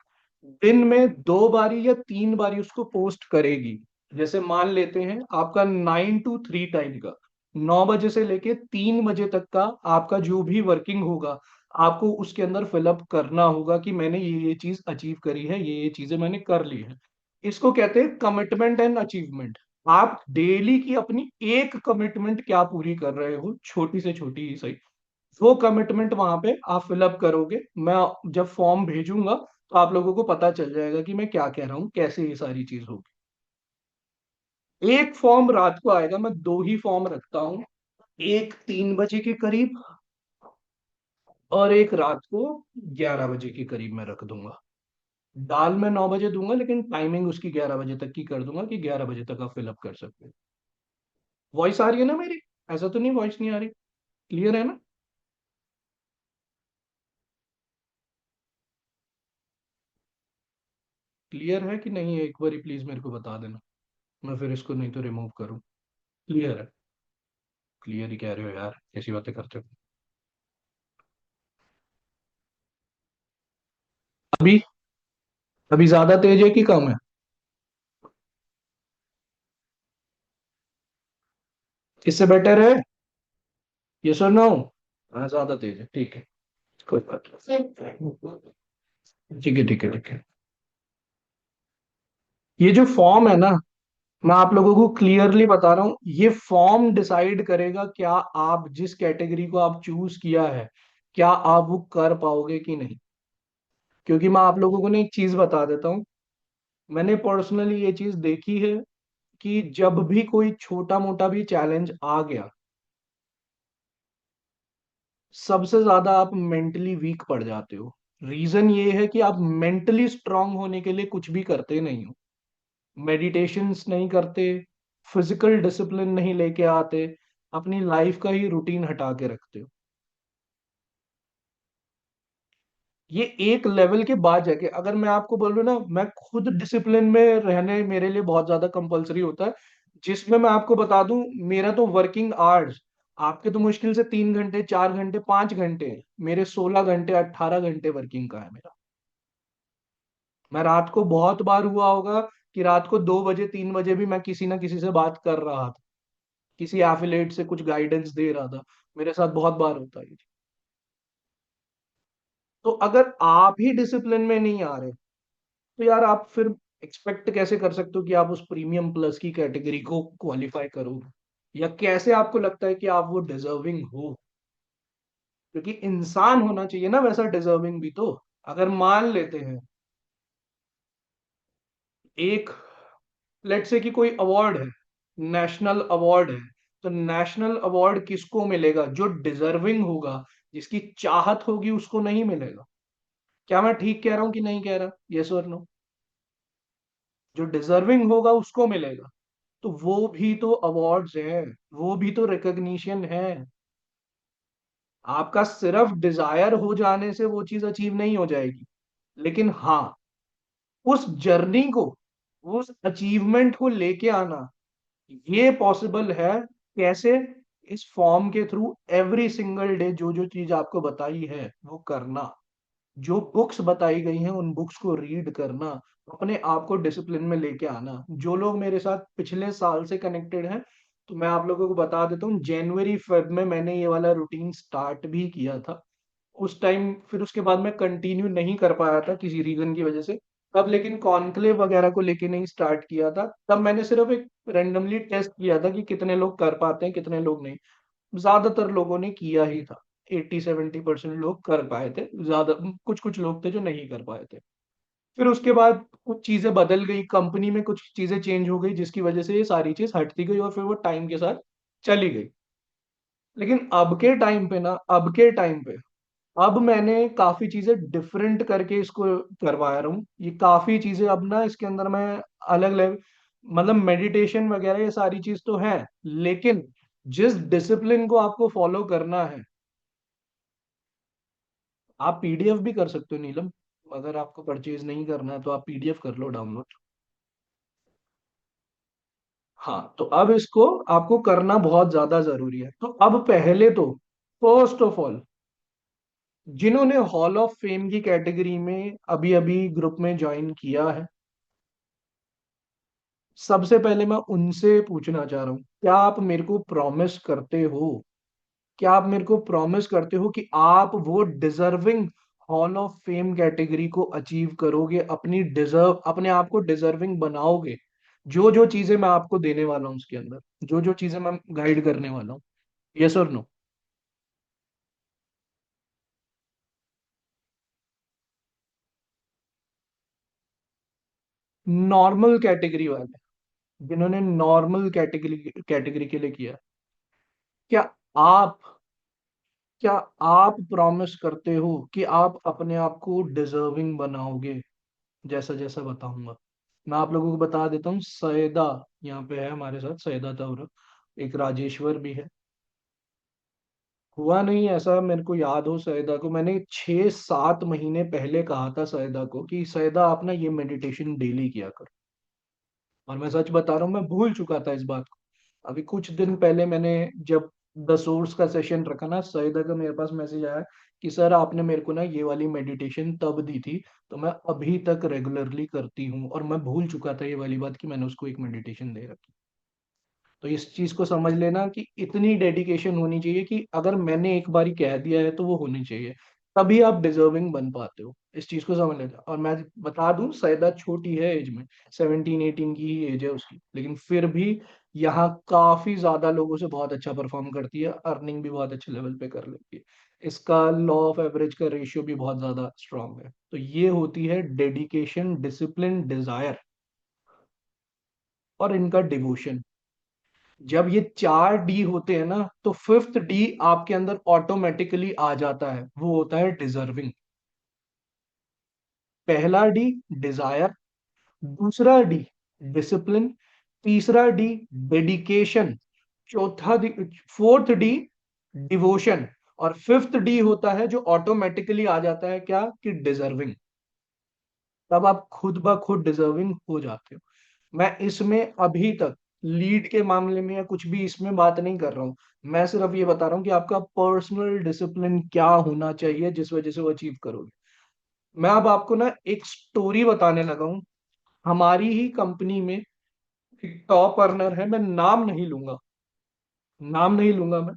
[SPEAKER 1] दिन में 2 बारी या 3 बारी उसको पोस्ट करेगी। जैसे मान लेते हैं आपका 9 to 3 टाइम का, 9 बजे से लेके 3 बजे तक का आपका जो भी वर्किंग होगा, आपको उसके अंदर फिलअप करना होगा कि मैंने ये चीज अचीव करी है, ये चीजें मैंने कर ली है। इसको कहते हैं कमिटमेंट एंड अचीवमेंट। आप डेली की अपनी एक कमिटमेंट क्या पूरी कर रहे हो, छोटी से छोटी ही सही, वो कमिटमेंट वहां पे आप फिलअप करोगे। मैं जब फॉर्म भेजूंगा तो आप लोगों को पता चल जाएगा कि मैं क्या कह रहा हूँ, कैसे ये सारी चीज होगी। एक फॉर्म रात को आएगा, मैं 2 ही फॉर्म रखता हूँ, एक 3 बजे के करीब और एक रात को 11 बजे के करीब मैं रख दूंगा। दाल मैं 9 बजे दूंगा, लेकिन टाइमिंग उसकी 11 बजे तक की कर दूंगा कि 11 बजे तक आप फिलअप कर सकते हो। वॉइस आ रही है ना मेरी? ऐसा तो नहीं वॉइस नहीं आ रही? क्लियर है ना? क्लियर है कि नहीं है, एक बार प्लीज मेरे को बता देना, मैं फिर इसको नहीं तो रिमूव करूँ। क्लियर है? क्लियर ही कह रहे हो यार, कैसी बातें करते हो। अभी अभी ज्यादा तेज है कि कम है? इससे बेटर है? ये सर नो? हाँ ज्यादा तेज है, ठीक है, कोई बात नहीं। ठीक है, ठीक है, ठीक है। ये जो फॉर्म है ना, मैं आप लोगों को क्लियरली बता रहा हूं, ये फॉर्म डिसाइड करेगा क्या आप जिस कैटेगरी को आप चूज किया है, क्या आप वो कर पाओगे कि नहीं। क्योंकि मैं आप लोगों को ना एक चीज बता देता हूँ, मैंने पर्सनली ये चीज देखी है कि जब भी कोई छोटा मोटा भी चैलेंज आ गया, सबसे ज्यादा आप मेंटली वीक पड़ जाते हो। रीजन ये है कि आप मेंटली स्ट्रांग होने के लिए कुछ भी करते नहीं हो, मेडिटेशंस नहीं करते, फिजिकल डिसिप्लिन नहीं लेके आते, अपनी लाइफ का ही रूटीन हटा के रखते हो। ये एक लेवल के बाद जाके, अगर मैं आपको बोलूँ ना, मैं खुद डिसिप्लिन में रहने मेरे लिए बहुत ज्यादा कंपलसरी होता है। जिसमें मैं आपको बता दूं, मेरा तो वर्किंग आवर्स, आपके तो मुश्किल से 3 घंटे, 4 घंटे, 5 घंटे हैं। मेरे 16 घंटे, 18 घंटे वर्किंग का है मेरा। मैं रात को बहुत बार हुआ होगा कि रात को 2 बजे, 3 बजे भी मैं किसी ना किसी से बात कर रहा था, किसी एफिलेट से कुछ गाइडेंस दे रहा था। मेरे साथ बहुत बार होता है ये। तो अगर आप ही डिसिप्लिन में नहीं आ रहे, तो यार आप फिर एक्सपेक्ट कैसे कर सकते हो कि आप उस प्रीमियम प्लस की कैटेगरी को क्वालिफाई करो, या कैसे आपको लगता है कि आप वो डिजर्विंग हो। क्योंकि इंसान होना चाहिए ना वैसा डिजर्विंग भी तो। अगर मान लेते हैं एक, लेट से कि कोई अवार्ड है, नेशनल अवार्ड है, तो नेशनल अवार्ड किसको मिलेगा? जो डिजर्विंग होगा, जिसकी चाहत होगी, उसको नहीं मिलेगा। क्या मैं ठीक कह रहा हूं कि नहीं कह रहा? यस और नो? जो डिजर्विंग होगा उसको मिलेगा। तो वो भी तो अवार्ड्स हैं, वो भी तो रिकग्निशन है। आपका सिर्फ डिजायर हो जाने से वो चीज अचीव नहीं हो जाएगी, लेकिन हाँ, उस जर्नी को, उस अचीवमेंट को लेके आना, ये पॉसिबल है। कैसे? इस फॉर्म के थ्रू एवरी सिंगल डे जो जो चीज आपको बताई है वो करना, जो बुक्स बताई गई हैं उन बुक्स को रीड करना, अपने आप को डिसिप्लिन में लेके आना। जो लोग मेरे साथ पिछले साल से कनेक्टेड हैं, तो मैं आप लोगों को बता देता हूँ, जनवरी फेब में मैंने ये वाला रूटीन स्टार्ट भी किया था। उस टाइम फिर उसके बाद मैं कंटिन्यू नहीं कर पाया था किसी रीजन की वजह से। तब लेकिन कॉन्क्लेव वगैरह को लेके नहीं स्टार्ट किया था, तब मैंने सिर्फ एक रेंडमली टेस्ट किया था कि कितने लोग कर पाते हैं कितने लोग नहीं। ज्यादातर लोगों ने किया ही था, 80-70% लोग कर पाए थे, ज्यादा कुछ कुछ लोग थे जो नहीं कर पाए थे। फिर उसके बाद कुछ चीजें बदल गई, कंपनी में कुछ चीजें चेंज हो गई, जिसकी वजह से ये सारी चीज हटती गई और फिर वो टाइम के साथ चली गई। लेकिन अब के टाइम पे ना, अब के टाइम पे अब मैंने काफी चीजें डिफरेंट करके इसको करवा रहा हूँ। ये काफी चीजें अब ना इसके अंदर मैं अलग लेवल, मतलब मेडिटेशन वगैरह ये सारी चीज तो है, लेकिन जिस डिसिप्लिन को आपको फॉलो करना है, आप पीडीएफ भी कर सकते हो नीलम। अगर आपको परचेज नहीं करना है तो आप पीडीएफ कर लो डाउनलोड। हाँ, तो अब इसको आपको करना बहुत ज्यादा जरूरी है। तो अब पहले तो, फर्स्ट ऑफ ऑल, जिन्होंने हॉल ऑफ फेम की कैटेगरी में अभी अभी ग्रुप में ज्वाइन किया है, सबसे पहले मैं उनसे पूछना चाह रहा हूँ, क्या आप मेरे को प्रॉमिस करते हो, क्या आप मेरे को प्रॉमिस करते हो कि आप वो deserving hall of fame category को अचीव करोगे, अपनी डिजर्व अपने आप को डिजर्विंग बनाओगे? जो जो चीजें मैं आपको देने वाला हूँ उसके अंदर, जो जो चीजें मैं गाइड करने वाला हूँ। यस और नो? नॉर्मल कैटेगरी वाले, जिन्होंने नॉर्मल कैटेगरी कैटेगरी के लिए किया, क्या आप क्या आप प्रॉमिस करते हो कि आप अपने आप को डिजर्विंग बनाओगे जैसा जैसा बताऊंगा? मैं आप लोगों को बता देता हूँ, सैदा यहाँ पे है हमारे साथ, सैदा तौर, एक राजेश्वर भी है। हुआ नहीं ऐसा, मेरे को याद हो सैदा को मैंने 6-7 महीने पहले कहा था सैदा को कि सैदा आप ना ये मेडिटेशन डेली किया करो, और मैं सच बता रहा हूँ मैं भूल चुका था इस बात को। अभी कुछ दिन पहले मैंने जब द सोर्स का सेशन रखा ना, सईदा का मेरे पास मैसेज आया कि सर आपने मेरे को ना ये वाली मेडिटेशन तब दी थी, तो मैं अभी तक रेगुलरली करती हूँ, और मैं भूल चुका था ये वाली बात कि मैंने उसको एक मेडिटेशन दे रखी। तो इस चीज को समझ लेना कि इतनी डेडिकेशन होनी चाहिए कि अगर मैंने एक बारी कह दिया है तो वो होनी चाहिए, तभी आप डिजर्विंग बन पाते हो। इस चीज को समझ लेना। और मैं बता दूं, सैदा छोटी है एज में, 17-18 की ही एज है उसकी, लेकिन फिर भी यहाँ काफी ज्यादा लोगों से बहुत अच्छा परफॉर्म करती है, अर्निंग भी बहुत अच्छे लेवल पे कर लेती है। इसका लॉ ऑफ एवरेज का रेशियो भी बहुत ज्यादा स्ट्रांग है। तो ये होती है डेडिकेशन, डिसिप्लिन, डिजायर, और इनका डिवोशन। जब ये 4 डी होते हैं ना, तो फिफ्थ डी आपके अंदर ऑटोमेटिकली आ जाता है, वो होता है डिजर्विंग। पहला डी डिजायर, दूसरा डी डिसिप्लिन, तीसरा डी डेडिकेशन, चौथा डी, फोर्थ डी डिवोशन, और फिफ्थ डी होता है जो ऑटोमेटिकली आ जाता है, क्या कि डिजर्विंग। तब आप खुद ब खुद डिजर्विंग हो जाते हो। मैं इसमें अभी तक लीड के मामले में या कुछ भी इसमें बात नहीं कर रहा हूँ। मैं सिर्फ ये बता रहा हूँ कि आपका पर्सनल डिसिप्लिन क्या होना चाहिए जिस वजह से वो अचीव करोगे। मैं अब आपको ना एक स्टोरी बताने लगा हूँ। हमारी ही कंपनी में एक टॉप अर्नर है, मैं नाम नहीं लूंगा, नाम नहीं लूंगा मैं,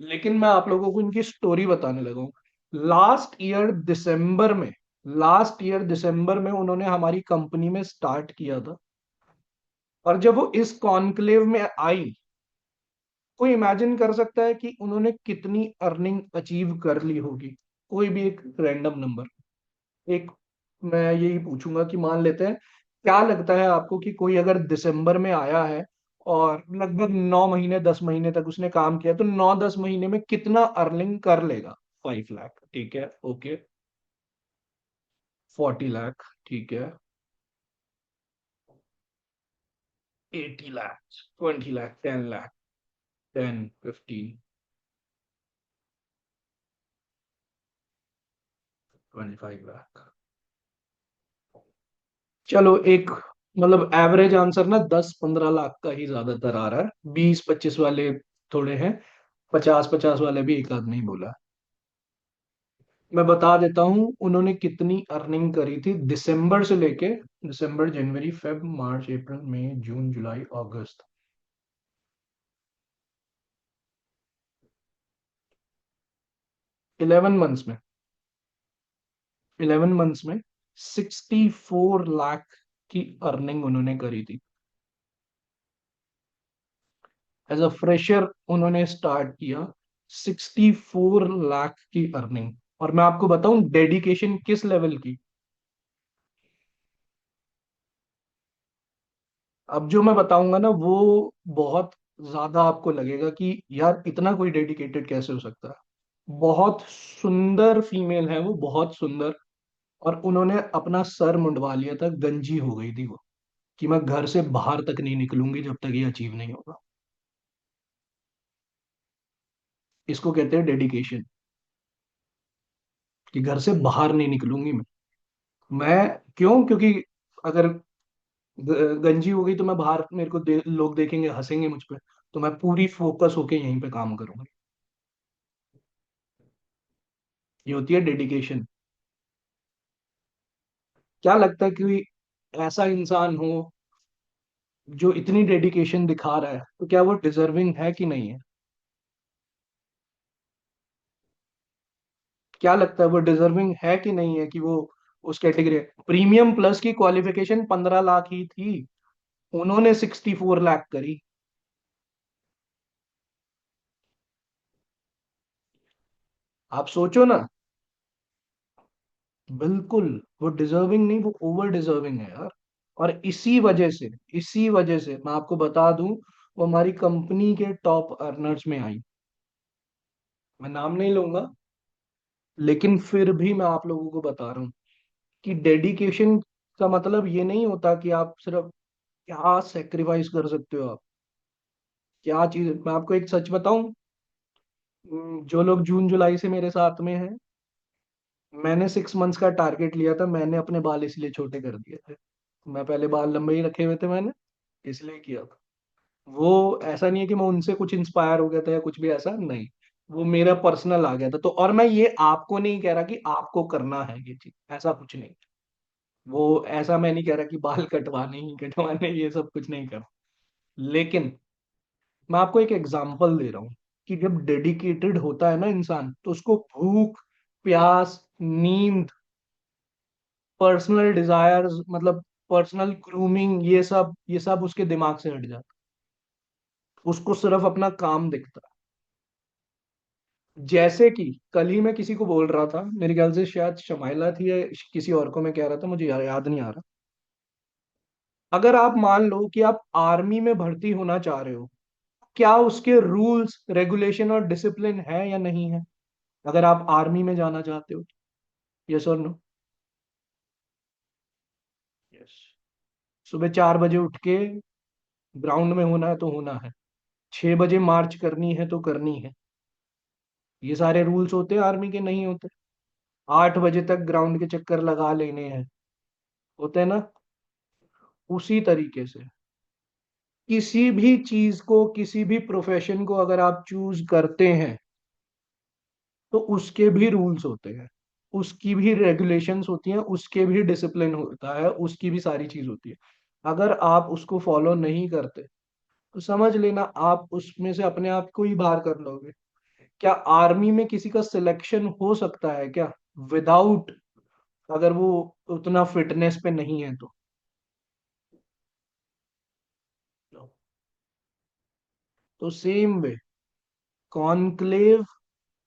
[SPEAKER 1] लेकिन मैं आप लोगों को इनकी स्टोरी बताने लगा हूँ। लास्ट ईयर दिसंबर में लास्ट ईयर दिसंबर में उन्होंने हमारी कंपनी में स्टार्ट किया था, और जब वो इस कॉन्क्लेव में आई, कोई इमेजिन कर सकता है कि उन्होंने कितनी अर्निंग अचीव कर ली होगी? कोई भी एक रैंडम नंबर, एक, मैं यही पूछूंगा कि मान लेते हैं, क्या लगता है आपको कि कोई अगर दिसंबर में आया है और लगभग 9 महीने 10 महीने तक उसने काम किया, तो 9-10 महीने में कितना अर्निंग कर लेगा? 5 लाख, ठीक है, ओके। 40 लाख, ठीक है। 80 लाख, 20 लाख, 10 लाख, 10, 15, 25 लाख। चलो एक, मतलब एवरेज आंसर ना 10-15 लाख का ही ज्यादातर आ रहा है, 20-25 वाले थोड़े हैं, 50-50 वाले भी एक आध नहीं बोला। मैं बता देता हूँ उन्होंने कितनी अर्निंग करी थी दिसंबर से लेके, दिसंबर, जनवरी, फेब, मार्च, अप्रैल, मई, जून, जुलाई, अगस्त, 11 मंथ्स में, 11 मंथ्स में 64 लाख की अर्निंग उन्होंने करी थी। एज अ फ्रेशर उन्होंने स्टार्ट किया, 64 लाख की अर्निंग। और मैं आपको बताऊं डेडिकेशन किस लेवल की। अब जो मैं बताऊंगा ना वो बहुत ज्यादा आपको लगेगा कि यार इतना कोई डेडिकेटेड कैसे हो सकता है। बहुत सुंदर फीमेल है वो, बहुत सुंदर। और उन्होंने अपना सर मुंडवा लिया था, गंजी हो गई थी वो, कि मैं घर से बाहर तक नहीं निकलूंगी जब तक ये अचीव नहीं होगा। इसको कहते हैं डेडिकेशन, कि घर से बाहर नहीं निकलूंगी मैं क्यों? क्योंकि अगर गंजी हो गई तो मैं बाहर, मेरे को लोग देखेंगे, हंसेंगे मुझ पे, तो मैं पूरी फोकस होके यहीं पे काम करूंगी। ये होती है डेडिकेशन। क्या लगता है कि ऐसा इंसान हो जो इतनी डेडिकेशन दिखा रहा है, तो क्या वो डिजर्विंग है कि नहीं है? क्या लगता है वो डिजर्विंग है कि नहीं है कि वो उस कैटेगरी? प्रीमियम प्लस की क्वालिफिकेशन 15 लाख ही थी, उन्होंने 64 लाख करी। आप सोचो ना। बिल्कुल, वो डिजर्विंग नहीं, वो ओवर डिजर्विंग है यार। और इसी वजह से मैं आपको बता दूं, वो हमारी कंपनी के टॉप अर्नर्स में आई। मैं नाम नहीं लूंगा, लेकिन फिर भी मैं आप लोगों को बता रहा हूँ कि डेडिकेशन का मतलब ये नहीं होता कि आप सिर्फ, क्या सेक्रीफाइस कर सकते हो आप, क्या चीज। मैं आपको एक सच बताऊं, जो लोग जून जुलाई से मेरे साथ में हैं, मैंने 6 मंथ्स का टारगेट लिया था, मैंने अपने बाल इसलिए छोटे कर दिए थे। मैं पहले बाल लंबे ही रखे हुए थे मैंने, इसलिए किया था। वो ऐसा नहीं है कि मैं उनसे कुछ इंस्पायर हो गया था या कुछ भी, ऐसा नहीं। वो मेरा पर्सनल आ गया था तो। और मैं ये आपको नहीं कह रहा कि आपको करना है ये चीज, ऐसा कुछ नहीं। वो ऐसा मैं नहीं कह रहा कि बाल कटवाने ही कटवाने, ये सब कुछ नहीं कर। लेकिन मैं आपको एक एग्जांपल दे रहा हूँ कि जब डेडिकेटेड होता है ना इंसान, तो उसको भूख, प्यास, नींद, पर्सनल डिजायर्स, मतलब पर्सनल ग्रूमिंग, ये सब उसके दिमाग से हट जाता है। उसको सिर्फ अपना काम दिखता है। जैसे कि कल ही मैं किसी को बोल रहा था, मेरे ख्याल से शायद शमाइला थी या किसी और को मैं कह रहा था, मुझे याद नहीं आ रहा। अगर आप मान लो कि आप आर्मी में भर्ती होना चाह रहे हो, क्या उसके रूल्स रेगुलेशन और डिसिप्लिन है या नहीं है? अगर आप आर्मी में जाना चाहते हो, यस और नो? यस। सुबह 4 बजे उठ के ग्राउंड में होना है तो होना है, 6 बजे मार्च करनी है तो करनी है। ये सारे रूल्स होते हैं आर्मी के, नहीं होते? 8 बजे तक ग्राउंड के चक्कर लगा लेने हैं, होते हैं ना? उसी तरीके से किसी भी चीज को, किसी भी प्रोफेशन को अगर आप चूज करते हैं, तो उसके भी रूल्स होते हैं, उसकी भी रेगुलेशंस होती हैं, उसके भी डिसिप्लिन होता है, उसकी भी सारी चीज होती है। अगर आप उसको फॉलो नहीं करते, तो समझ लेना आप उसमें से अपने आप को ही बाहर कर लोगे। क्या आर्मी में किसी का सिलेक्शन हो सकता है क्या विदाउट, अगर वो उतना फिटनेस पे नहीं है तो? तो सेम वे, कॉन्क्लेव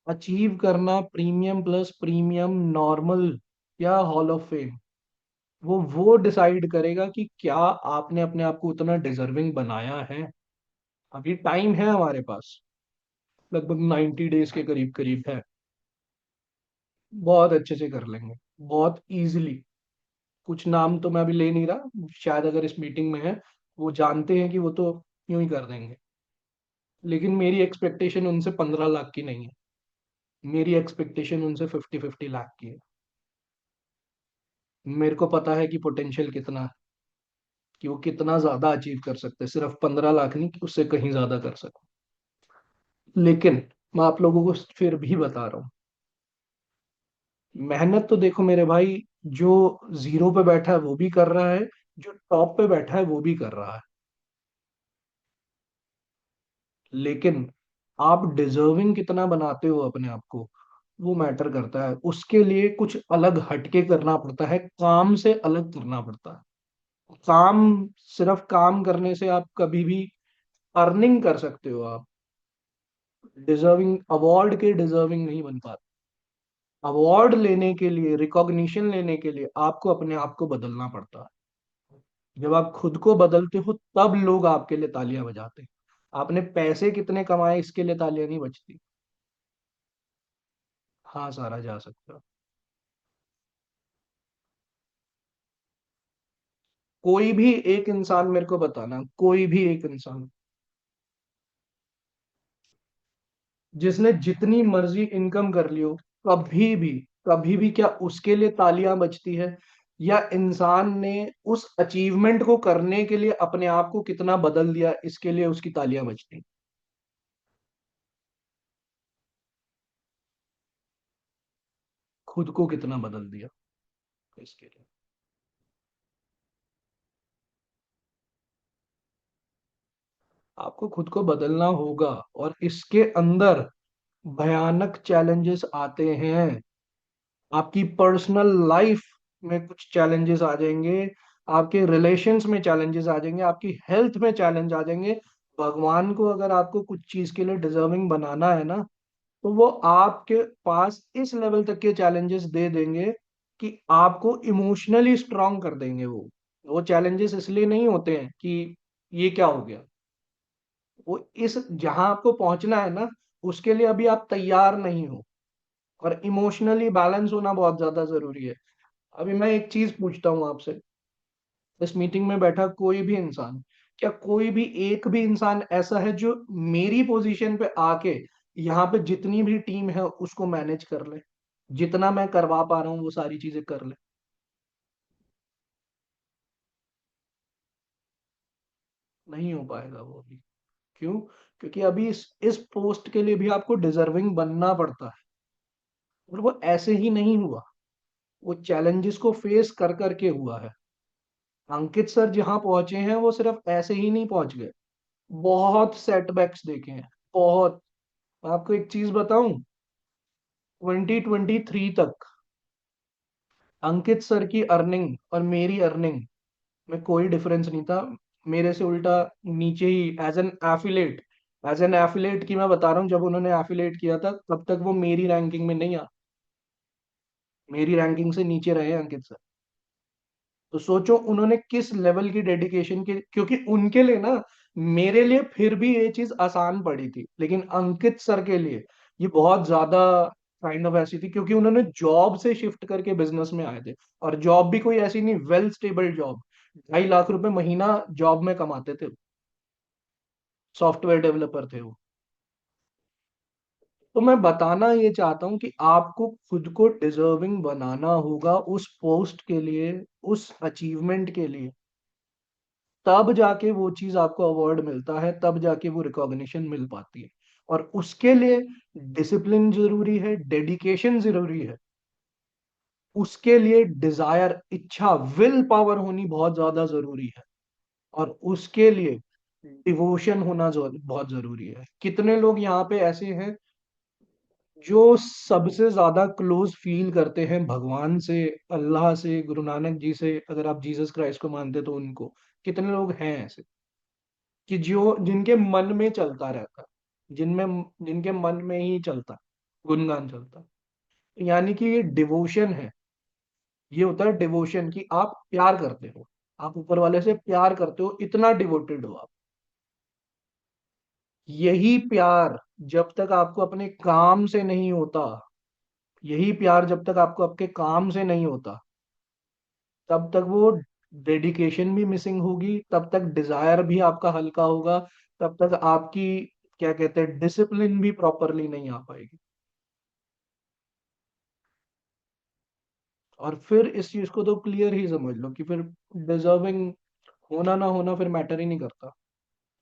[SPEAKER 1] अचीव करना, प्रीमियम प्लस प्रीमियम, नॉर्मल या हॉल ऑफ फेम, वो डिसाइड करेगा कि क्या आपने अपने आप को उतना डिजर्विंग बनाया है। अभी टाइम है हमारे पास, लगभग 90 डेज के करीब करीब है। बहुत अच्छे से कर लेंगे, बहुत इजीली। कुछ नाम तो मैं अभी ले नहीं रहा, शायद अगर इस मीटिंग में है, वो जानते हैं कि वो तो यूं ही कर देंगे। लेकिन मेरी एक्सपेक्टेशन उनसे 15 लाख की नहीं है, मेरी एक्सपेक्टेशन उनसे 50-50 लाख की है। मेरे को पता है कि पोटेंशियल कितना है, कि वो कितना ज्यादा अचीव कर सकते हैं, सिर्फ 15 लाख नहीं, कि उससे कहीं ज्यादा कर सकते। लेकिन मैं आप लोगों को फिर भी बता रहा हूँ, मेहनत तो देखो मेरे भाई, जो जीरो पे बैठा है वो भी कर रहा है, जो टॉप पे बैठा है वो भी कर रहा है। लेकिन आप डिजर्विंग कितना बनाते हो अपने आप को, वो मैटर करता है। उसके लिए कुछ अलग हटके करना पड़ता है, काम से अलग करना पड़ता है। काम, सिर्फ काम करने से आप कभी भी अर्निंग कर सकते हो, आप डिजर्विंग, अवार्ड के डिजर्विंग नहीं बन पाते। अवार्ड लेने के लिए, रिकॉग्निशन लेने के लिए आपको अपने आप को बदलना पड़ता है। जब आप खुद को बदलते हो तब लोग आपके लिए तालियां बजाते हैं। आपने पैसे कितने कमाए इसके लिए तालियां नहीं बजती। हाँ सारा जा सकता है। कोई भी एक इंसान मेरे को बताना, कोई भी एक इंसान जिसने जितनी मर्जी इनकम कर लियो, कभी भी, कभी भी क्या उसके लिए तालियां बजती है? या इंसान ने उस अचीवमेंट को करने के लिए अपने आप को कितना बदल दिया, इसके लिए उसकी तालियां बजती? खुद को कितना बदल दिया इसके लिए। आपको खुद को बदलना होगा, और इसके अंदर भयानक चैलेंजेस आते हैं। आपकी पर्सनल लाइफ में कुछ चैलेंजेस आ जाएंगे, आपके रिलेशंस में चैलेंजेस आ जाएंगे, आपकी हेल्थ में चैलेंज आ जाएंगे। भगवान को अगर आपको कुछ चीज के लिए डिजर्विंग बनाना है ना, तो वो आपके पास इस लेवल तक के चैलेंजेस दे देंगे कि आपको इमोशनली स्ट्रांग कर देंगे। वो चैलेंजेस इसलिए नहीं होते हैं कि ये क्या हो गया, वो इस जहां आपको पहुंचना है ना, उसके लिए अभी आप तैयार नहीं हो। और इमोशनली बैलेंस होना बहुत ज्यादा जरूरी है। अभी मैं एक चीज पूछता हूँ आपसे, इस मीटिंग में बैठा कोई भी इंसान, क्या कोई भी एक भी इंसान ऐसा है जो मेरी पोजीशन पे आके यहाँ पे जितनी भी टीम है उसको मैनेज कर ले, जितना मैं करवा पा रहा हूँ वो सारी चीजें कर ले? नहीं हो पाएगा वो भी। क्यों? क्योंकि अभी इस पोस्ट के लिए भी आपको डिजर्विंग बनना पड़ता है, और वो ऐसे ही नहीं हुआ, वो चैलेंजेस को फेस कर करके हुआ है। अंकित सर जहां पहुंचे हैं वो सिर्फ ऐसे ही नहीं पहुंच गए, बहुत सेटबैक्स देखे हैं, बहुत। आपको एक चीज बताऊं, 2023 तक अंकित सर की अर्निंग और मेरी अर्निंग में कोई डिफरेंस नहीं था। मेरे से उल्टा नीचे ही, एज एन एफिलेट की मैं बता रहा हूँ, जब उन्होंने एफिलेट किया था तब तक वो मेरी रैंकिंग में नहीं आ, मेरी रैंकिंग से नीचे रहे अंकित सर। तो सोचो उन्होंने किस लेवल की डेडिकेशन की, क्योंकि उनके लिए ना, मेरे लिए फिर भी ये चीज आसान पड़ी थी, लेकिन अंकित सर के लिए ये बहुत ज्यादा काइंड ऑफ ऐसी थी, क्योंकि उन्होंने जॉब से शिफ्ट करके बिजनेस में आए थे। और जॉब भी कोई ऐसी नहीं, वेल स्टेबल जॉब, 2.5 लाख रुपए महीना जॉब में कमाते थे, सॉफ्टवेयर डेवलपर थे वो। तो मैं बताना ये चाहता हूँ कि आपको खुद को डिजर्विंग बनाना होगा उस पोस्ट के लिए, उस अचीवमेंट के लिए। तब जाके वो चीज आपको अवार्ड मिलता है, तब जाके वो रिकॉग्निशन मिल पाती है। और उसके लिए डिसिप्लिन जरूरी है, डेडिकेशन जरूरी है। उसके लिए डिजायर, इच्छा, विल पावर होनी बहुत ज्यादा जरूरी है। और उसके लिए डिवोशन होना बहुत जरूरी है। कितने लोग यहाँ पे ऐसे हैं जो सबसे ज्यादा क्लोज फील करते हैं भगवान से, अल्लाह से, गुरु नानक जी से, अगर आप जीसस क्राइस्ट को मानते तो उनको, कितने लोग हैं ऐसे कि जो जिनके मन में चलता रहता है? जिनमें जिनके मन में ही चलता है, गुनगान चलता है। यानी कि ये डिवोशन है। ये होता है डिवोशन, कि आप प्यार करते हो, आप ऊपर वाले से प्यार करते हो, इतना डिवोटेड हो आप। यही प्यार जब तक आपको अपने काम से नहीं होता, यही प्यार जब तक आपको आपके काम से नहीं होता, तब तक वो डेडिकेशन भी मिसिंग होगी, तब तक डिजायर भी आपका हल्का होगा, तब तक आपकी, क्या कहते हैं, डिसिप्लिन भी प्रॉपरली नहीं आ पाएगी। और फिर इस चीज को तो क्लियर ही समझ लो कि फिर डिजर्विंग होना ना होना फिर मैटर ही नहीं करता।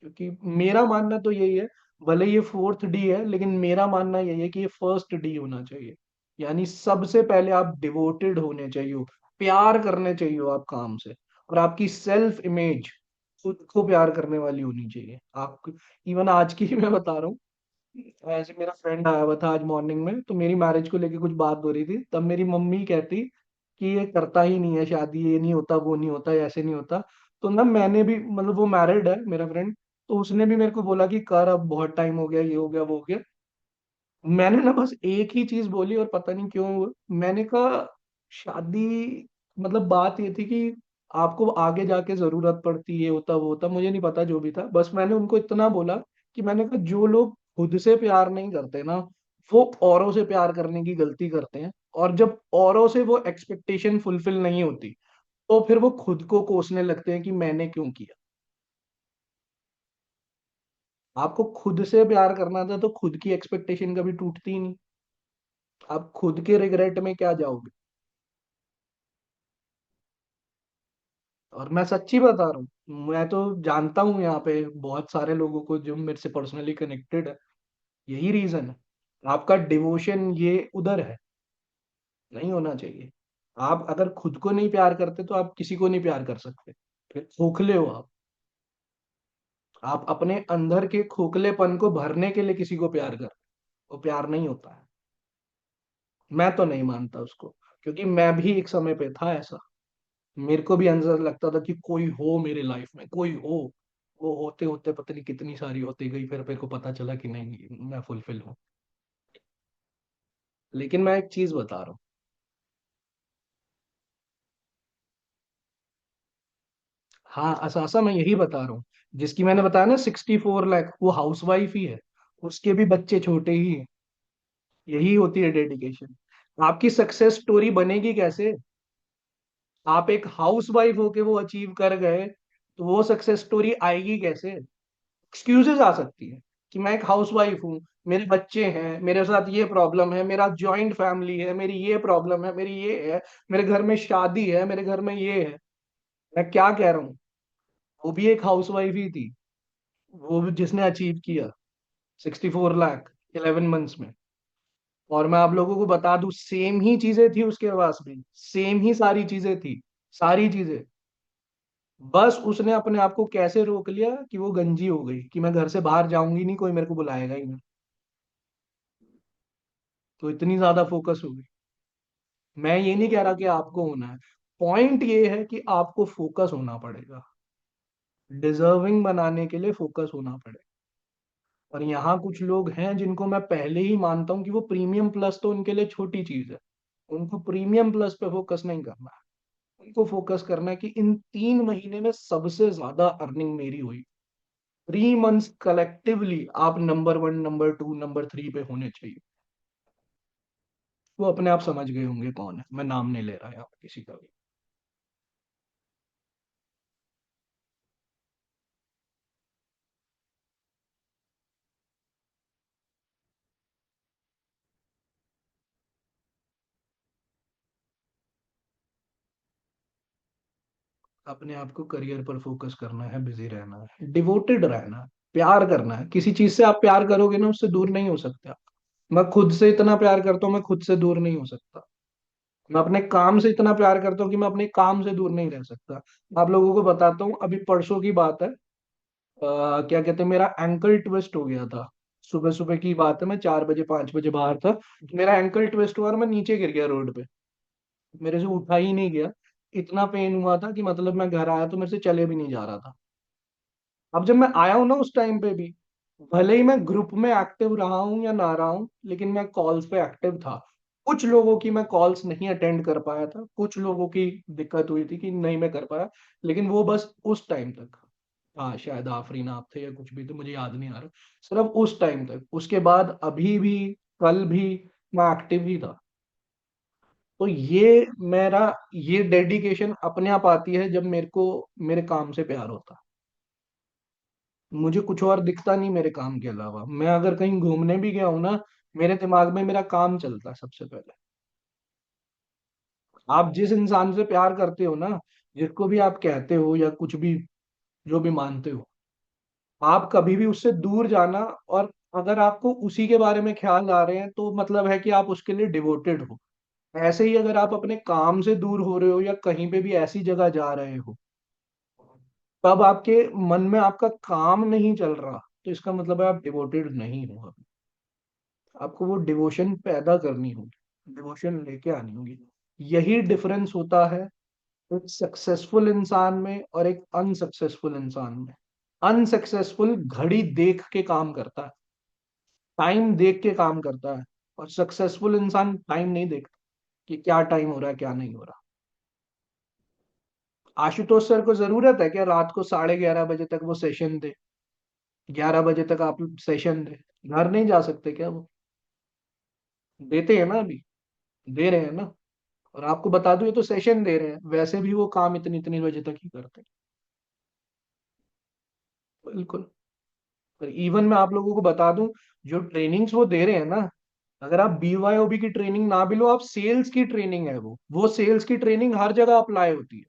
[SPEAKER 1] क्योंकि मेरा मानना तो यही है, भले ये फोर्थ डी है, लेकिन मेरा मानना यही है कि ये फर्स्ट डी होना चाहिए। यानी सबसे पहले आप डिवोटेड होने चाहिए, प्यार करने चाहिए आप काम से। और आपकी सेल्फ इमेज खुद को प्यार करने वाली होनी चाहिए आप। इवन आज की ही मैं बता रहा हूँ, ऐसे मेरा फ्रेंड आया हुआ था आज मॉर्निंग में, तो मेरी मैरिज को लेके कुछ बात हो रही थी, तब मेरी मम्मी कहती कि ये करता ही नहीं है शादी, ये नहीं होता, वो नहीं होता, ऐसे नहीं होता। तो ना मैंने भी, मतलब वो मैरिड है मेरा फ्रेंड, तो उसने भी मेरे को बोला कि कर, अब बहुत टाइम हो गया, ये हो गया, वो हो गया। मैंने ना बस एक ही चीज बोली, और पता नहीं क्यों मैंने कहा, शादी, मतलब बात ये थी कि आपको आगे जाके जरूरत पड़ती है, होता वो होता, मुझे नहीं पता, जो भी था, बस मैंने उनको इतना बोला कि मैंने कहा जो लोग खुद से प्यार नहीं करते ना, वो औरों से प्यार करने की गलती करते हैं। और जब औरों से वो एक्सपेक्टेशन फुलफिल नहीं होती, तो फिर वो खुद को कोसने लगते हैं कि मैंने क्यों किया। आपको खुद से प्यार करना था तो खुद की एक्सपेक्टेशन कभी टूटती ही नहीं। आप खुद के रिग्रेट में क्या जाओगे। और मैं सच्ची बता रहा हूँ, मैं तो जानता हूँ यहाँ पे बहुत सारे लोगों को जो मेरे से पर्सनली कनेक्टेड है। यही रीजन है, आपका डिवोशन ये उधर है, नहीं होना चाहिए। आप अगर खुद को नहीं प्यार करते तो आप किसी को नहीं प्यार कर सकते, फिर खोखले हो आप अपने अंदर के खोखलेपन को भरने के लिए किसी को प्यार कर, वो प्यार नहीं होता है। मैं तो नहीं मानता उसको, क्योंकि मैं भी एक समय पे था ऐसा। मेरे को भी अंदर लगता था कि कोई हो मेरे लाइफ में, कोई हो। वो होते होते पता नहीं कितनी सारी होती गई, फिर मेरे को पता चला कि नहीं, मैं फुलफिल हूँ। लेकिन मैं एक चीज बता रहा हूँ। हाँ, असासा मैं यही बता रहा हूँ। जिसकी मैंने बताया ना 64 लाख, वो हाउस वाइफ ही है, उसके भी बच्चे छोटे ही हैं। यही होती है डेडिकेशन। आपकी सक्सेस स्टोरी बनेगी कैसे? आप एक हाउस वाइफ होके वो अचीव कर गए, तो वो सक्सेस स्टोरी आएगी कैसे? एक्सक्यूजेस आ सकती है कि मैं एक हाउस वाइफ हूँ, मेरे बच्चे हैं, मेरे साथ ये प्रॉब्लम है, मेरा जॉइंट फैमिली है, मेरी ये प्रॉब्लम है, मेरी ये है, मेरे घर में शादी है, मेरे घर में ये है। मैं क्या कह रहा हूँ, वो भी एक हाउस वाइफ ही थी, वो भी जिसने अचीव किया 64 लाख 11 मंथ्स में। और मैं आप लोगों को बता दूं, सेम ही चीजें थी उसके पास भी, सेम ही सारी चीजें थी, सारी चीजें। बस उसने अपने आप को कैसे रोक लिया कि वो गंजी हो गई, कि मैं घर से बाहर जाऊंगी नहीं, कोई मेरे को बुलाएगा ही नहीं, तो इतनी ज्यादा फोकस हो गई। मैं ये नहीं कह रहा कि आपको होना है, पॉइंट ये है कि आपको फोकस होना पड़ेगा, डिजर्विंग बनाने के लिए फोकस होना पड़ेगा। और यहाँ कुछ लोग हैं जिनको मैं पहले ही मानता हूँ कि वो प्रीमियम प्लस तो उनके लिए छोटी चीज है, उनको प्रीमियम प्लस पे फोकस नहीं करना है। उनको फोकस करना है कि इन 3 महीने में सबसे ज्यादा अर्निंग मेरी हुई। 3 मंथ्स कलेक्टिवली आप नंबर 1, नंबर 2, नंबर 3 पे होने चाहिए। वो अपने आप समझ गए होंगे कौन है, मैं नाम नहीं ले रहा यहाँ पे किसी का भी। अपने आप को करियर पर फोकस करना है, बिजी रहना है, डिवोटेड रहना है, प्यार करना है। किसी चीज से आप प्यार करोगे ना, उससे दूर नहीं हो सकते आप। मैं खुद से इतना प्यार करता हूँ, मैं खुद से दूर नहीं हो सकता। मैं अपने काम से इतना प्यार करता हूँ कि मैं अपने काम से दूर नहीं रह सकता। आप लोगों को बताता हूँ, अभी परसों की बात है। क्या कहते हैं, मेरा एंकल ट्विस्ट हो गया था। सुबह सुबह की बात है, मैं 4 बजे 5 बजे बाहर था, मेरा एंकल ट्विस्ट हुआ और मैं नीचे गिर गया रोड पे। मेरे से उठा ही नहीं गया। इतना पेन हुआ था कि मतलब मैं घर आया तो मेरे से चले भी नहीं जा रहा था। अब जब मैं आया हूं ना उस टाइम पे भी, भले ही मैं ग्रुप में एक्टिव रहा हूं या ना रहा हूं, लेकिन मैं कॉल्स पे एक्टिव था। कुछ लोगों की मैं कॉल्स नहीं अटेंड कर पाया था, कुछ लोगों की दिक्कत हुई थी कि नहीं मैं कर पाया, लेकिन वो बस उस टाइम तक। हाँ शायद आफरीन आप थे या कुछ भी, तो मुझे याद नहीं आ रहा। सिर्फ उस टाइम तक, उसके बाद अभी भी, कल भी मैं एक्टिव ही था। तो ये मेरा, ये डेडिकेशन अपने आप आती है जब मेरे को मेरे काम से प्यार होता। मुझे कुछ और दिखता नहीं मेरे काम के अलावा। मैं अगर कहीं घूमने भी गया हूं ना, मेरे दिमाग में मेरा काम चलता है सबसे पहले। आप जिस इंसान से प्यार करते हो ना, जिसको भी आप कहते हो या कुछ भी, जो भी मानते हो, आप कभी भी उससे दूर जाना, और अगर आपको उसी के बारे में ख्याल आ रहे हैं तो मतलब है कि आप उसके लिए डिवोटेड हो। ऐसे ही अगर आप अपने काम से दूर हो रहे हो या कहीं पे भी ऐसी जगह जा रहे हो, तब आपके मन में आपका काम नहीं चल रहा, तो इसका मतलब है आप डिवोटेड नहीं हो अभी। आपको वो डिवोशन पैदा करनी होगी, डिवोशन लेके आनी होगी। यही डिफरेंस होता है एक सक्सेसफुल इंसान में और एक अनसक्सेसफुल इंसान में। अनसक्सेसफुल घड़ी देख के काम करता है, टाइम देख के काम करता है, और सक्सेसफुल इंसान टाइम नहीं देखता कि क्या टाइम हो रहा है क्या नहीं हो रहा। आशुतोष सर को जरूरत है क्या रात को 11:30 बजे तक वो सेशन दे? 11 बजे तक आप सेशन दे, घर नहीं जा सकते क्या वो? देते हैं ना अभी, दे रहे हैं ना। और आपको बता दूं, ये तो सेशन दे रहे हैं, वैसे भी वो काम इतनी इतनी बजे तक ही करते हैं। बिल्कुल। और इवन मैं आप लोगों को बता दूं, जो ट्रेनिंग्स वो दे रहे हैं ना, अगर आप BYOB की ट्रेनिंग ना भी लो, आप सेल्स की ट्रेनिंग है वो सेल्स की ट्रेनिंग हर जगह अप्लाई होती है।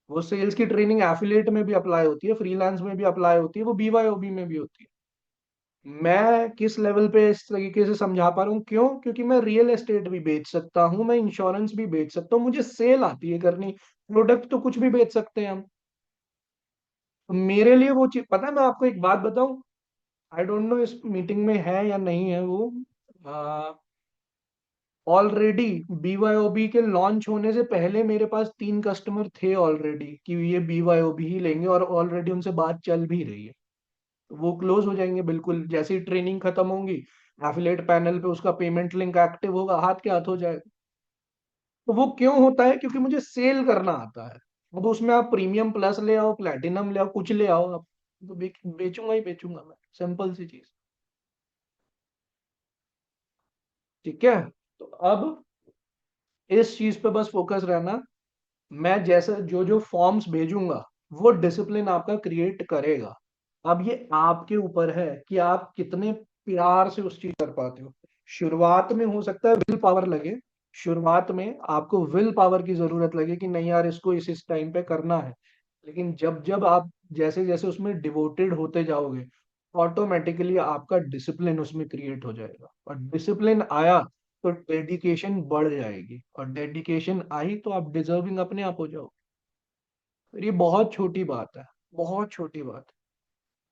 [SPEAKER 1] वो सेल्स की ट्रेनिंग एफिलिएट में भी अप्लाई होती है, फ्रीलांस में भी अप्लाई होती है, वो BYOB में भी होती है। मैं किस लेवल पे इस तरीके से समझा पा रहा हूँ, क्यों? क्योंकि मैं रियल एस्टेट भी बेच सकता हूँ, मैं इंश्योरेंस भी बेच सकता हूँ, मुझे सेल आती है करनी। प्रोडक्ट तो कुछ भी बेच सकते हैं हम। तो मेरे लिए वो चीज पता है, मैं आपको एक बात बताऊं। आई डोंट नो इस मीटिंग में है या नहीं है वो। ऑलरेडी BYOB के लॉन्च होने से पहले मेरे पास 3 कस्टमर थे ऑलरेडी कि ये BYOB ही लेंगे, और ऑलरेडी उनसे बात चल भी रही है। तो वो क्लोज हो जाएंगे बिल्कुल, जैसे ही ट्रेनिंग खत्म होंगी, एफिलेट पैनल पे उसका पेमेंट लिंक एक्टिव होगा, हाथ के हाथ हो जाएगा। तो वो क्यों होता है? क्योंकि मुझे सेल करना आता है। अब उसमें आप प्रीमियम प्लस ले आओ, प्लेटिनम ले आओ, कुछ ले आओ आप, तो बेचूंगा ही बेचूंगा मैं। सिंपल सी चीज। ठीक है। तो अब इस चीज पे बस फोकस रहना। मैं जैसे जो जो फॉर्म्स भेजूंगा, वो डिसिप्लिन आपका क्रिएट करेगा। अब ये आपके ऊपर है कि आप कितने प्यार से उस चीज कर पाते हो। शुरुआत में हो सकता है विल पावर लगे, शुरुआत में आपको विल पावर की जरूरत लगे कि नहीं यार इसको इस टाइम पे करना है। लेकिन जब जब आप जैसे जैसे उसमें डिवोटेड होते जाओगे, ऑटोमेटिकली आपका डिसिप्लिन उसमें क्रिएट हो जाएगा, और डिसिप्लिन आया तो डेडिकेशन बढ़ जाएगी, और डेडिकेशन आई तो आप डिजर्विंग अपने आप हो जाओ। ये बहुत छोटी बात है, बहुत छोटी बात है।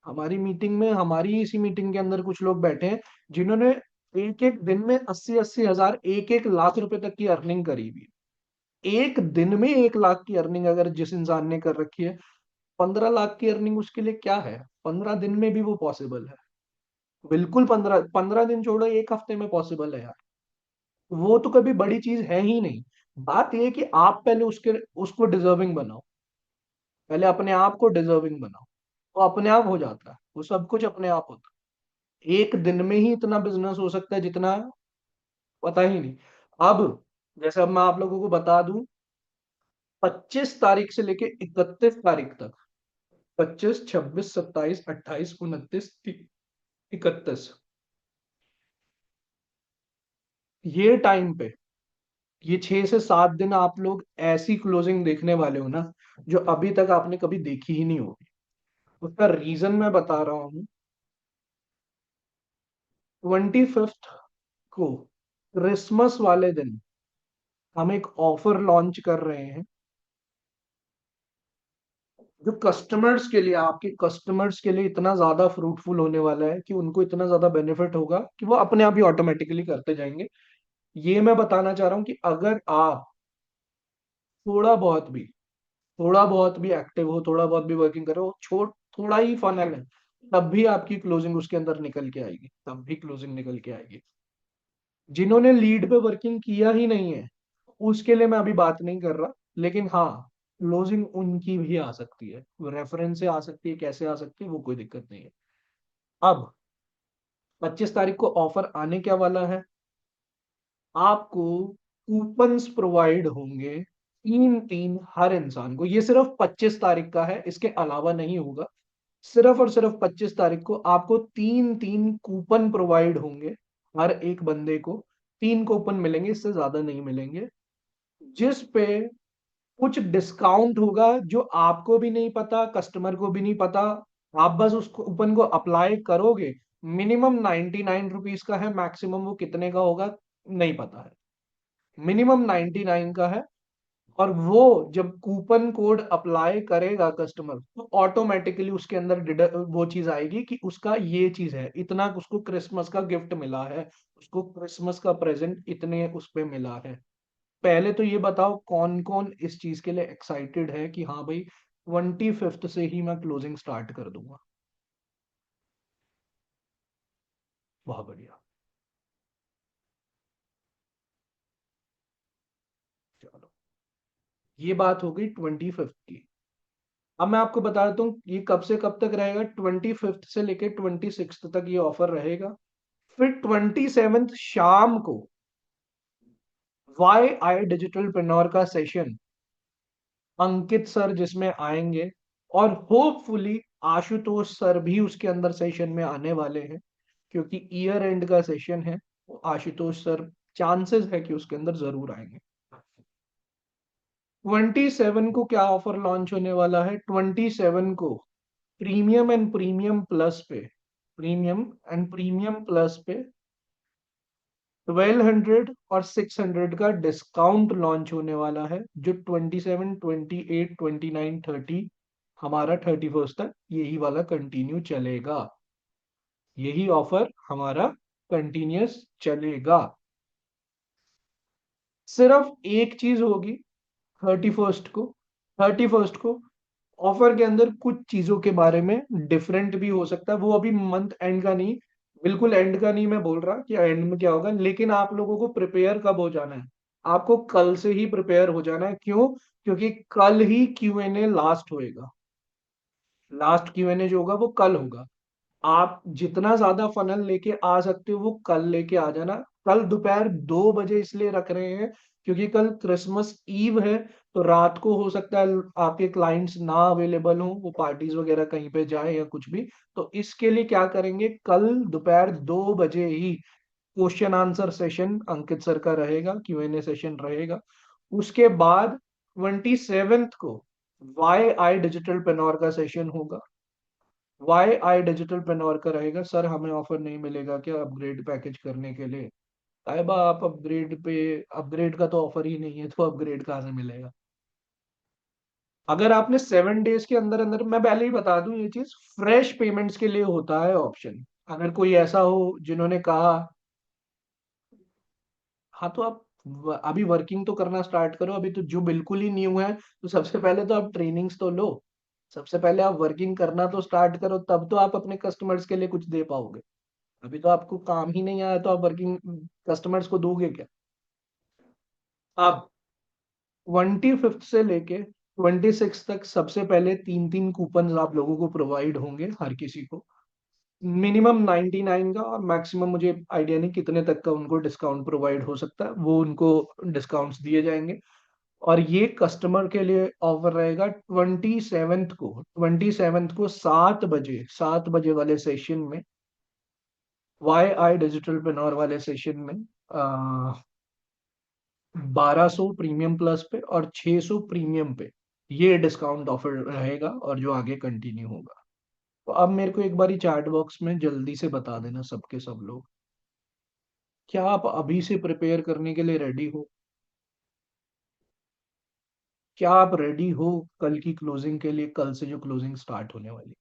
[SPEAKER 1] हमारी मीटिंग में, हमारी इसी मीटिंग के अंदर कुछ लोग बैठे हैं जिन्होंने एक एक दिन में 80-80 हजार, 1-1 लाख रुपए तक की अर्निंग करी हुई है। एक दिन में 1 लाख की अर्निंग अगर जिस इंसान ने कर रखी है, 15 लाख की अर्निंग उसके लिए क्या है? 15 दिन में भी वो पॉसिबल है। बिल्कुल, 15 15 दिन छोड़ो, एक हफ्ते में पॉसिबल है यार। वो तो कभी बड़ी चीज है ही नहीं। बात ये है कि आप पहले उसके उसको डिजर्विंग बनाओ। पहले अपने आप को डिजर्विंग बनाओ, वो अपने आप हो जाता है, वो सब कुछ अपने आप होता है। एक दिन में ही इतना बिजनेस हो सकता है जितना पता ही नहीं। अब जैसे अब मैं आप लोगों को बता दूं, 25 तारीख से लेके 31 तारीख तक, 25, 26, 27, 28, 29, 30, 31, ये टाइम पे, ये 6 से 7 दिन आप लोग ऐसी क्लोजिंग देखने वाले हो ना, जो अभी तक आपने कभी देखी ही नहीं होगी। उसका रीजन मैं बता रहा हूँ। 25 को, क्रिसमस वाले दिन, हम एक ऑफर लॉन्च कर रहे हैं, जो कस्टमर्स के लिए, आपके कस्टमर्स के लिए इतना ज्यादा फ्रूटफुल होने वाला है कि उनको इतना ज्यादा बेनिफिट होगा कि वो अपने आप ही ऑटोमेटिकली करते जाएंगे। ये मैं बताना चाह रहा हूँ कि अगर आप थोड़ा बहुत भी, थोड़ा बहुत भी एक्टिव हो, थोड़ा बहुत भी वर्किंग करो, छोट थोड़ा ही फनल है, तब भी आपकी क्लोजिंग उसके अंदर निकल के आएगी, तब भी क्लोजिंग निकल के आएगी। जिन्होंने लीड पे वर्किंग किया ही नहीं है उसके लिए मैं अभी बात नहीं कर रहा, लेकिन हाँ, क्लोजिंग उनकी भी आ सकती है, रेफरेंस से आ सकती है, कैसे आ सकती है वो कोई दिक्कत नहीं है। अब 25 तारीख को ऑफर आने क्या वाला है, आपको कूपन्स प्रोवाइड होंगे तीन तीन हर इंसान को। ये सिर्फ 25 तारीख का है, इसके अलावा नहीं होगा। सिर्फ और सिर्फ 25 तारीख को आपको तीन तीन कूपन प्रोवाइड होंगे, हर एक बंदे को 3 कूपन मिलेंगे, इससे ज्यादा नहीं मिलेंगे, जिस पे कुछ डिस्काउंट होगा जो आपको भी नहीं पता, कस्टमर को भी नहीं पता। आप बस उस कूपन को अप्लाई करोगे। मिनिमम 99 रुपीज का है, मैक्सिमम वो कितने का होगा नहीं पता है, मिनिमम 99 का है। और वो जब कूपन कोड अप्लाई करेगा कस्टमर, तो ऑटोमेटिकली उसके अंदर वो चीज आएगी कि उसका ये चीज है, इतना उसको क्रिसमस का गिफ्ट मिला है, उसको क्रिसमस का प्रेजेंट इतने उस पे मिला है। पहले तो ये बताओ कौन कौन इस चीज के लिए एक्साइटेड है कि हाँ भाई 25th से ही मैं क्लोजिंग स्टार्ट कर दूंगा। बहुत बढ़िया। चलो, ये बात हो गई 25th की। अब मैं आपको बता देता हूँ ये कब से कब तक रहेगा। 25th से लेके 26th तक ये ऑफर रहेगा। फिर 27th शाम को वाई आई डिजिटल पेनोर का सेशन, अंकित सर जिसमें आएंगे, और होपफुली आशुतोष सर भी उसके अंदर सेशन में आने वाले हैं, क्योंकि ईयर एंड का सेशन है। वो आशुतोष सर चांसेस है कि उसके अंदर जरूर आएंगे। 27 को क्या ऑफर लॉन्च होने वाला है, 27 को प्रीमियम एंड प्रीमियम प्लस पे, प्रीमियम एंड प्रीमियम प्लस पे 1200 और 600 का डिस्काउंट लॉन्च होने वाला है, जो 27, 28, 29, 30, हमारा 31st तक यही वाला कंटिन्यू चलेगा। यही ऑफर हमारा कंटिन्यूस चलेगा। सिर्फ एक चीज होगी 31st को ऑफर के अंदर कुछ चीजों के बारे में डिफरेंट भी हो सकता है, वो अभी मंथ एंड का नहीं, बिल्कुल एंड का नहीं मैं बोल रहा कि एंड में क्या होगा, लेकिन आप लोगों को प्रिपेयर कब हो जाना है, आपको कल से ही प्रिपेयर हो जाना है। क्यों? क्योंकि कल ही Q&A लास्ट होएगा। लास्ट Q&A जो होगा वो कल होगा। आप जितना ज्यादा फनल लेके आ सकते हो वो कल लेके आ जाना। कल दोपहर 2 बजे इसलिए रख रहे हैं क्योंकि कल क्रिसमस ईव है, तो रात को हो सकता है आपके क्लाइंट्स ना अवेलेबल हो, वो पार्टीज वगैरह कहीं पे जाए या कुछ भी। तो इसके लिए क्या करेंगे, कल दोपहर 2 बजे ही क्वेश्चन आंसर सेशन अंकित सर का रहेगा, Q&A सेशन रहेगा। उसके बाद 27th को वाई आई डिजिटल पेनोर का सेशन होगा। वाई आई डिजिटल पेनोर का रहेगा, सर हमें ऑफर नहीं मिलेगा क्या अपग्रेड पैकेज करने के लिए? साहिबा आप अपग्रेड पे, अपग्रेड का तो ऑफर ही नहीं है, तो अपग्रेड कहाँ से मिलेगा? अगर आपने 7 डेज के अंदर अंदर, मैं पहले ही बता दूं ये चीज, फ्रेश पेमेंट्स के लिए होता है ऑप्शन। अगर कोई ऐसा हो जिन्होंने कहा, हाँ तो आप अभी वर्किंग तो करना स्टार्ट करो। अभी तो जो बिल्कुल ही न्यू है, तो सबसे पहले तो आप ट्रेनिंग्स तो लो, सबसे पहले आप वर्किंग करना तो स्टार्ट करो, तब तो आप अपने कस्टमर्स के लिए कुछ दे पाओगे। अभी तो आपको काम ही नहीं आया तो आप वर्किंग कस्टमर्स को दोगे क्या? अब 25th से लेके 26 तक सबसे पहले तीन तीन कूपन आप लोगों को प्रोवाइड होंगे, हर किसी को। मिनिमम 99 का और मैक्सिमम मुझे आइडिया नहीं कितने तक का उनको डिस्काउंट प्रोवाइड हो सकता है, वो उनको डिस्काउंट्स दिए जाएंगे। और ये कस्टमर के लिए ऑफर रहेगा 27th को 7 बजे वाले सेशन में, वाई आई डिजिटल पेनोर वाले सेशन में, 1200 प्रीमियम प्लस पे और 600 प्रीमियम पे ये डिस्काउंट ऑफर रहेगा, और जो आगे कंटिन्यू होगा। तो अब मेरे को एक बारी चैट बॉक्स में जल्दी से बता देना सबके सब लोग, क्या आप अभी से प्रिपेयर करने के लिए रेडी हो? क्या आप रेडी हो कल की क्लोजिंग के लिए, कल से जो क्लोजिंग स्टार्ट होने वाली है?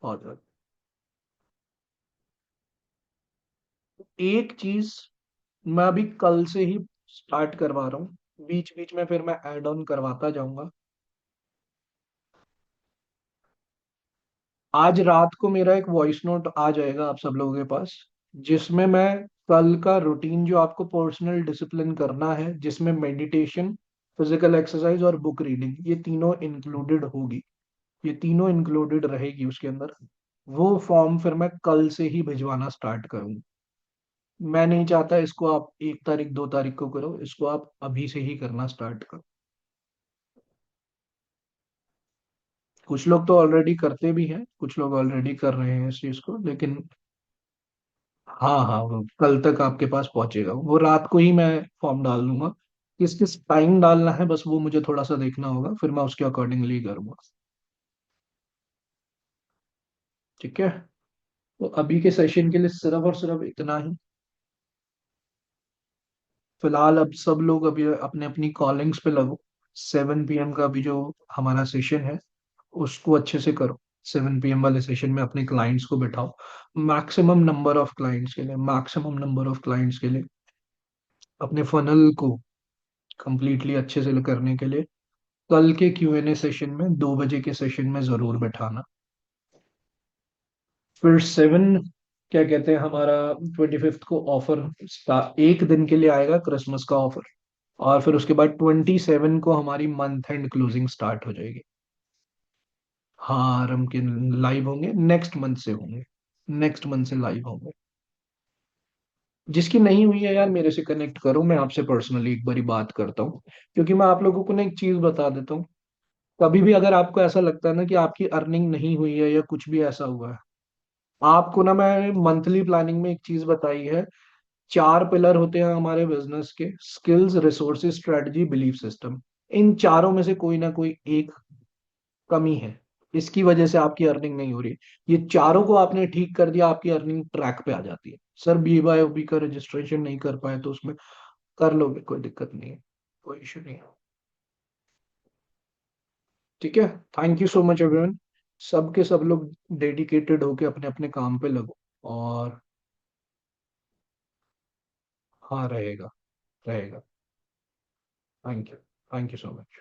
[SPEAKER 1] और एक चीज मैं अभी कल से ही स्टार्ट करवा रहा हूँ, बीच बीच में फिर मैं ऐड ऑन करवाता जाऊंगा। आज रात को मेरा एक वॉइस नोट आ जाएगा आप सब लोगों के पास, जिसमें मैं कल का रूटीन जो आपको पर्सनल डिसिप्लिन करना है, जिसमें मेडिटेशन, फिजिकल एक्सरसाइज और बुक रीडिंग, ये तीनों इंक्लूडेड होगी, ये तीनों इंक्लूडेड रहेगी उसके अंदर। वो फॉर्म फिर मैं कल से ही भिजवाना स्टार्ट करूंगा। मैं नहीं चाहता इसको आप 1 तारीख 2 तारीख को करो, इसको आप अभी से ही करना स्टार्ट करो। कुछ लोग तो ऑलरेडी करते भी हैं, कुछ लोग ऑलरेडी कर रहे हैं इस चीज को, लेकिन हाँ हाँ, वो कल तक आपके पास पहुंचेगा, वो रात को ही मैं फॉर्म डाल दूंगा। किस किस टाइम डालना है बस वो मुझे थोड़ा सा देखना होगा, फिर मैं उसके अकॉर्डिंगली करूंगा। ठीक है। तो अभी के सेशन के लिए सिर्फ और सिर्फ इतना ही। फिलहाल अब सब लोग अभी अपने अपनी कॉलिंग्स पे लगो। 7 PM का अभी जो हमारा सेशन है उसको अच्छे से करो। 7 PM वाले सेशन में अपने क्लाइंट्स को बिठाओ, मैक्सिमम नंबर ऑफ क्लाइंट्स के लिए, मैक्सिमम नंबर ऑफ क्लाइंट्स के लिए, अपने फनल को कंप्लीटली अच्छे से करने के लिए कल के Q&A सेशन में, 2 बजे के सेशन में जरूर बैठाना। फिर 7, क्या कहते हैं, हमारा 25th को ऑफर एक दिन के लिए आएगा, क्रिसमस का ऑफर। और फिर उसके बाद 27 को हमारी मंथ एंड क्लोजिंग स्टार्ट हो जाएगी। हाँ, आरम के लाइव होंगे, नेक्स्ट मंथ से होंगे, नेक्स्ट मंथ से लाइव होंगे। जिसकी नहीं हुई है यार, मेरे से कनेक्ट करो, मैं आपसे पर्सनली एक बारी बात करता हूँ। क्योंकि मैं आप लोगों को ना एक चीज बता देता हूँ, कभी भी अगर आपको ऐसा लगता है ना कि आपकी अर्निंग नहीं हुई है या कुछ भी ऐसा हुआ है, आपको ना मैं मंथली प्लानिंग में एक चीज बताई है। 4 पिलर होते हैं हमारे बिजनेस के: skills, resources, strategy, belief system. इन चारों में से कोई ना कोई एक कमी है, इसकी वजह से आपकी अर्निंग नहीं हो रही। ये चारों को आपने ठीक कर दिया, आपकी अर्निंग ट्रैक पे आ जाती है। सर BYOB का रजिस्ट्रेशन नहीं कर पाए तो उसमें कर लोगे, कोई दिक्कत नहीं है, कोई इशू नहीं है। ठीक है। Thank you so much everyone. सब के सब लोग डेडिकेटेड होके अपने अपने काम पे लगो। और हाँ, रहेगा, रहेगा। Thank you, thank you so much.